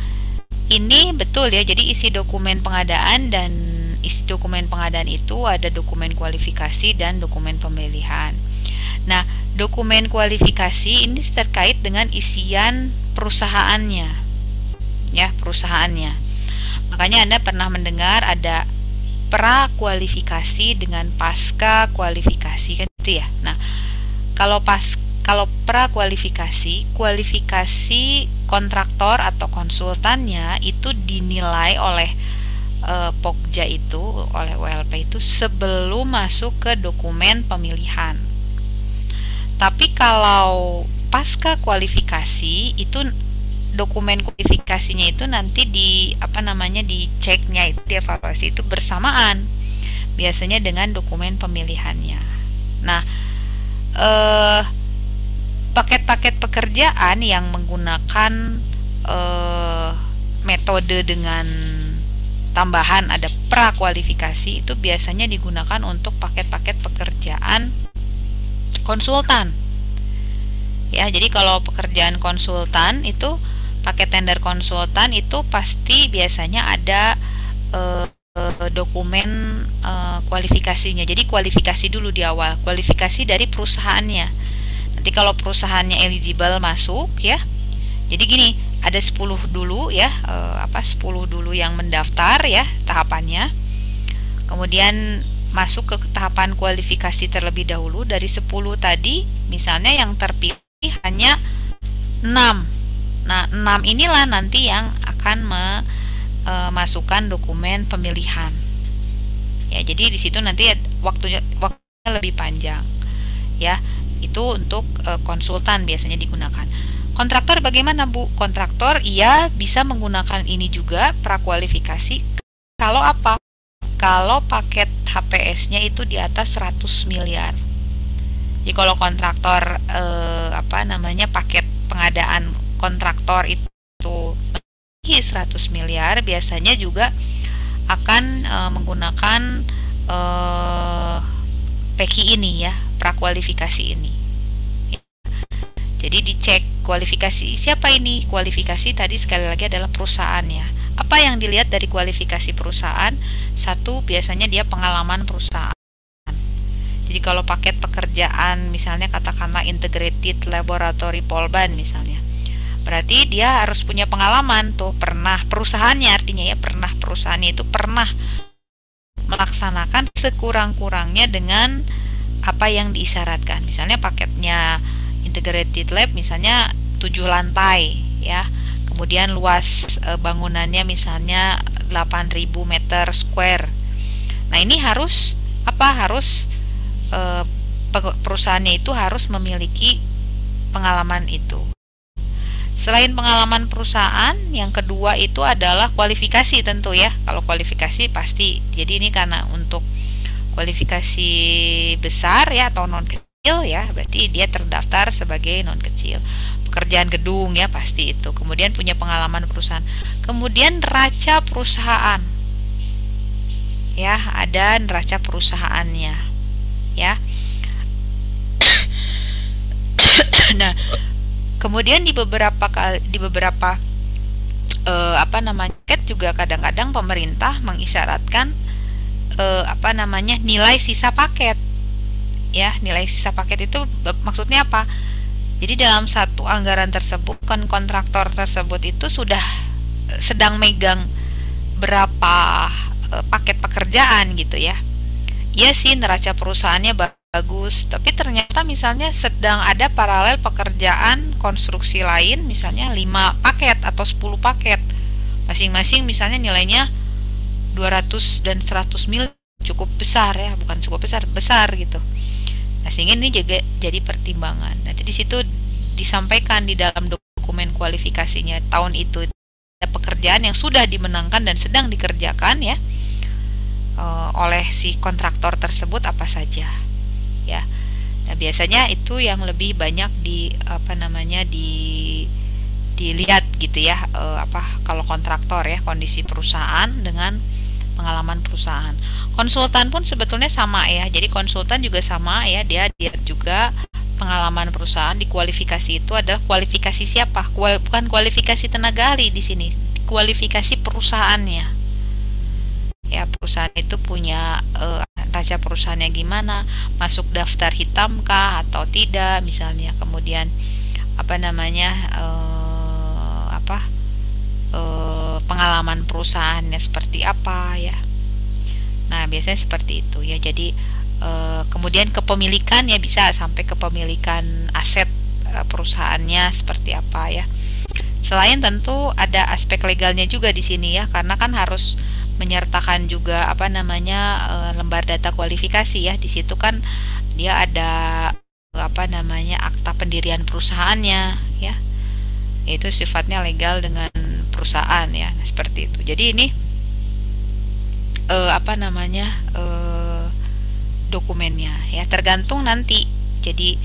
ini betul ya, jadi isi dokumen pengadaan dan isi dokumen pengadaan itu ada dokumen kualifikasi dan dokumen pemilihan. Nah dokumen kualifikasi ini terkait dengan isian perusahaannya ya, perusahaannya. Makanya Anda pernah mendengar ada pra kualifikasi dengan pasca kualifikasi kan itu ya. Nah, kalau pra kualifikasi kontraktor atau konsultannya itu dinilai oleh Pokja itu, oleh ULP itu sebelum masuk ke dokumen pemilihan. Tapi kalau pasca kualifikasi itu dokumen kualifikasinya itu nanti diceknya itu, dievaluasi itu bersamaan biasanya dengan dokumen pemilihannya. Nah paket-paket pekerjaan yang menggunakan metode dengan tambahan ada pra kualifikasi itu biasanya digunakan untuk paket-paket pekerjaan konsultan ya. Jadi kalau pekerjaan konsultan itu, paket tender konsultan itu pasti biasanya ada dokumen kualifikasinya. Jadi kualifikasi dulu di awal, kualifikasi dari perusahaannya. Nanti kalau perusahaannya eligible masuk ya, jadi gini, ada 10 dulu ya, 10 dulu yang mendaftar ya tahapannya. Kemudian masuk ke tahapan kualifikasi terlebih dahulu. Dari 10 tadi misalnya yang terpilih hanya 6. Nah 6 inilah nanti yang akan memasukkan dokumen pemilihan ya. Jadi di situ nanti waktunya lebih panjang ya. Itu untuk konsultan biasanya digunakan. Kontraktor bagaimana Bu? Kontraktor ia bisa menggunakan ini juga prakualifikasi kalau apa? Kalau paket HPS-nya itu di atas 100 miliar. Jadi kalau kontraktor paket pengadaan kontraktor itu 100 miliar biasanya juga akan menggunakan PKI ini ya, prakualifikasi ini. Jadi dicek kualifikasi siapa ini. Kualifikasi tadi sekali lagi adalah perusahaannya. Apa yang dilihat dari kualifikasi perusahaan? Satu, biasanya dia pengalaman perusahaan. Jadi kalau paket pekerjaan misalnya katakanlah Integrated Laboratory Polban misalnya, berarti dia harus punya pengalaman tuh, pernah perusahaannya, artinya ya pernah perusahaannya itu pernah melaksanakan sekurang-kurangnya dengan apa yang diisyaratkan. Misalnya paketnya Integrated Lab misalnya 7 lantai ya. Kemudian luas bangunannya misalnya 8.000 meter square. Nah, ini harus perusahaannya itu harus memiliki pengalaman itu. Selain pengalaman perusahaan, yang kedua itu adalah kualifikasi tentu ya. Kalau kualifikasi pasti, jadi ini karena untuk kualifikasi besar ya atau non kecil ya, berarti dia terdaftar sebagai non kecil. Pekerjaan gedung ya pasti itu. Kemudian punya pengalaman perusahaan. Kemudian neraca perusahaan. Ya, ada neraca perusahaannya. Ya. Nah, kemudian di beberapa paket juga kadang-kadang pemerintah mengisyaratkan nilai sisa paket. Ya, nilai sisa paket itu maksudnya apa? Jadi dalam satu anggaran tersebut kan kontraktor tersebut itu sudah sedang megang berapa paket pekerjaan gitu ya. Iya sih neraca perusahaannya bagus, tapi ternyata misalnya sedang ada paralel pekerjaan konstruksi lain misalnya 5 paket atau 10 paket. Masing-masing misalnya nilainya 200 dan 100 mil, cukup besar ya, bukan cukup besar, besar gitu. Nah, sehingga ini juga jadi pertimbangan. Nanti di situ disampaikan di dalam dokumen kualifikasinya tahun itu ada pekerjaan yang sudah dimenangkan dan sedang dikerjakan ya oleh si kontraktor tersebut apa saja ya. Nah, biasanya itu yang lebih banyak dilihat gitu ya, kalau kontraktor ya, kondisi perusahaan dengan pengalaman perusahaan. Konsultan pun sebetulnya sama ya. Jadi konsultan juga sama ya, dia lihat juga pengalaman perusahaan. Di kualifikasi itu adalah kualifikasi siapa? Bukan kualifikasi tenaga ahli di sini, kualifikasi perusahaannya. Ya, perusahaan itu punya neraca perusahaannya gimana, masuk daftar hitam kah atau tidak misalnya. Kemudian pengalaman perusahaannya seperti apa ya. Nah, biasanya seperti itu ya. Jadi kemudian kepemilikan ya, bisa sampai kepemilikan aset perusahaannya seperti apa ya. Selain tentu ada aspek legalnya juga di sini ya, karena kan harus menyertakan juga lembar data kualifikasi ya. Di situ kan dia ada akta pendirian perusahaannya ya. Itu sifatnya legal dengan perusahaan ya. Nah, seperti itu. Jadi ini dokumennya ya, tergantung nanti. Jadi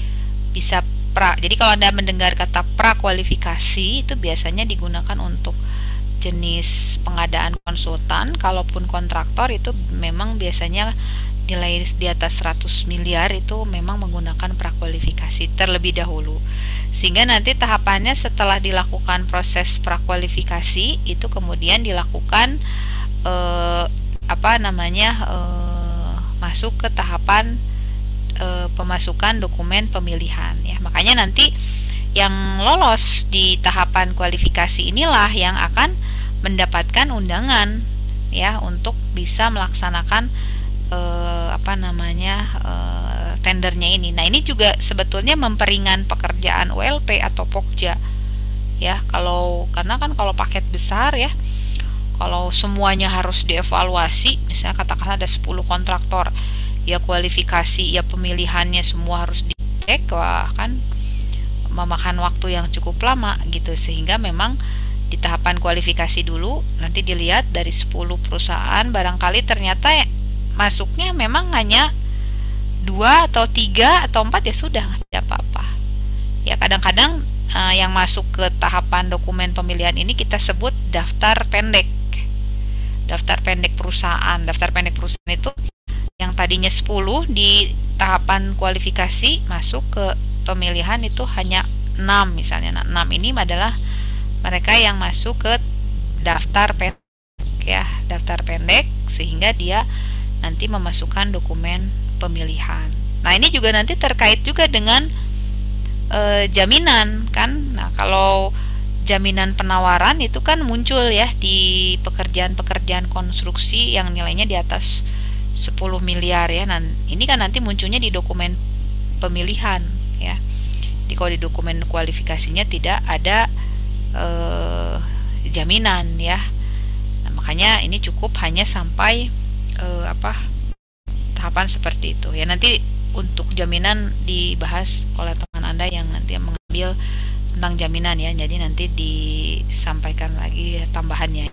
bisa jadi kalau Anda mendengar kata prakualifikasi itu biasanya digunakan untuk jenis pengadaan konsultan. Kalaupun kontraktor itu memang biasanya nilai di atas 100 miliar itu memang menggunakan prakualifikasi terlebih dahulu. Sehingga nanti tahapannya setelah dilakukan proses prakualifikasi itu kemudian dilakukan masuk ke tahapan pemasukan dokumen pemilihan ya. Makanya nanti yang lolos di tahapan kualifikasi inilah yang akan mendapatkan undangan ya untuk bisa melaksanakan tendernya ini. Nah, ini juga sebetulnya memperingan pekerjaan ULP atau Pokja ya. Karena kan kalau paket besar ya, kalau semuanya harus dievaluasi, misalnya katakanlah ada 10 kontraktor ya, kualifikasi ya pemilihannya semua harus dicek, wah kan memakan waktu yang cukup lama gitu. Sehingga memang di tahapan kualifikasi dulu nanti dilihat dari 10 perusahaan, barangkali ternyata masuknya memang hanya 2 atau 3 atau 4 ya sudah, tidak apa-apa ya. Kadang-kadang yang masuk ke tahapan dokumen pemilihan ini kita sebut daftar pendek perusahaan. Daftar pendek perusahaan itu yang tadinya 10 di tahapan kualifikasi masuk ke pemilihan itu hanya 6 misalnya. Nah, 6 ini adalah mereka yang masuk ke daftar pendek ya, daftar pendek, sehingga dia nanti memasukkan dokumen pemilihan. Nah, ini juga nanti terkait juga dengan jaminan kan. Nah, kalau jaminan penawaran itu kan muncul ya di pekerjaan-pekerjaan konstruksi yang nilainya di atas 10 miliar ya. Nah, ini kan nanti munculnya di dokumen pemilihan ya. Kalau di dokumen kualifikasinya tidak ada jaminan ya. Nah, makanya ini cukup hanya sampai tahapan seperti itu ya. Nanti untuk jaminan dibahas oleh teman Anda yang nanti mengambil tentang jaminan ya, jadi nanti disampaikan lagi tambahannya.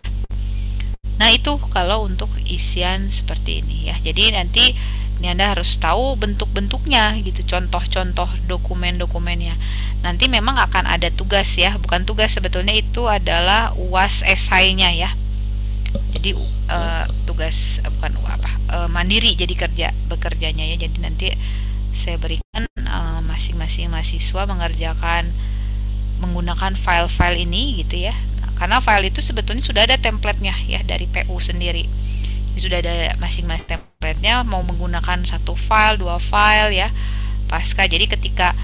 Nah, itu kalau untuk isian seperti ini ya. Jadi nanti ini Anda harus tahu bentuk-bentuknya gitu, contoh-contoh dokumen-dokumennya. Nanti memang akan ada tugas ya, bukan tugas sebetulnya, itu adalah UAS esainya ya. Jadi tugas mandiri, jadi bekerjanya ya. Jadi nanti saya berikan masing-masing mahasiswa mengerjakan menggunakan file-file ini gitu ya. Nah, karena file itu sebetulnya sudah ada template-nya ya dari PU sendiri. Jadi sudah ada masing-masing template-nya, mau menggunakan 1 file, 2 file ya. Pasca. Jadi ketika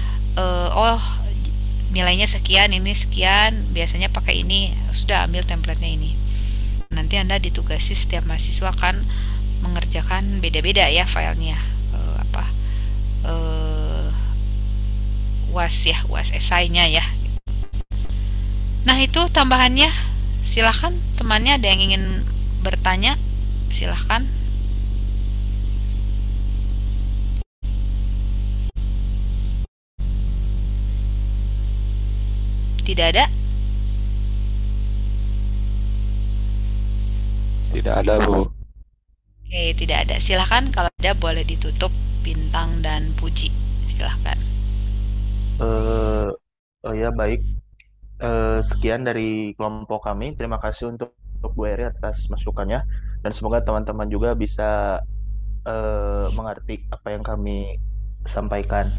nilainya sekian, ini sekian, biasanya pakai ini, sudah ambil template-nya ini. Nanti Anda ditugasi, setiap mahasiswa akan mengerjakan beda-beda ya filenya. UAS esainya ya. Nah, itu tambahannya. Silahkan temannya, ada yang ingin bertanya, silahkan. Tidak ada? Tidak ada, Bu. Oke, tidak ada. Silahkan, kalau ada boleh ditutup bintang dan puji. Silahkan. Ya, baik. Sekian dari kelompok kami. Terima kasih untuk Bu Eri atas masukannya, dan semoga teman-teman juga bisa mengerti apa yang kami sampaikan.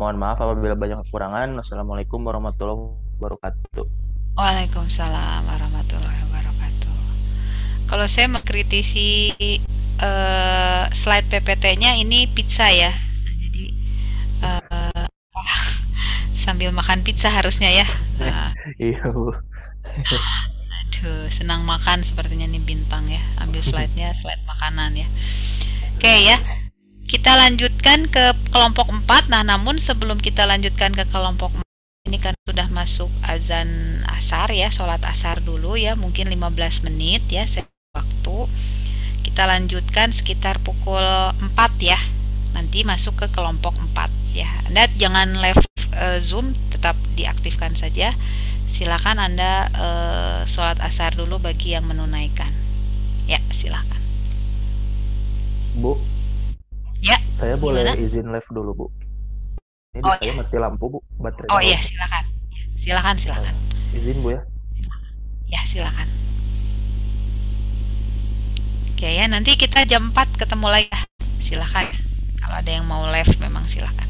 Mohon maaf apabila banyak kekurangan. Wassalamualaikum warahmatullahi wabarakatuh. Waalaikumsalam warahmatullahi wabarakatuh. Kalau saya mengkritisi slide PPT-nya ini pizza ya. Jadi sambil makan pizza harusnya ya. Nah. Iya, Bu. Aduh, senang makan sepertinya nih bintang ya. Ambil slide-nya, slide makanan ya. Oke ya. Kita lanjutkan ke kelompok 4. Nah, namun sebelum kita lanjutkan ke kelompok 4, ini kan sudah masuk azan asar ya, sholat asar dulu ya, mungkin 15 menit ya waktu. Kita lanjutkan sekitar pukul 4 ya. Nanti masuk ke kelompok 4 ya. Anda jangan live Zoom, tetap diaktifkan saja. Silakan Anda sholat asar dulu bagi yang menunaikan. Ya, silakan. Bu. Ya. Saya boleh izin live dulu, Bu. Ini saya mati lampu, Bu. Baterai. Oh iya, silakan. Silakan. Izin, Bu ya. Ya, silakan. Oke ya, nanti kita jam 4 ketemu lagi ya. Silakan. Kalau ada yang mau live memang silakan.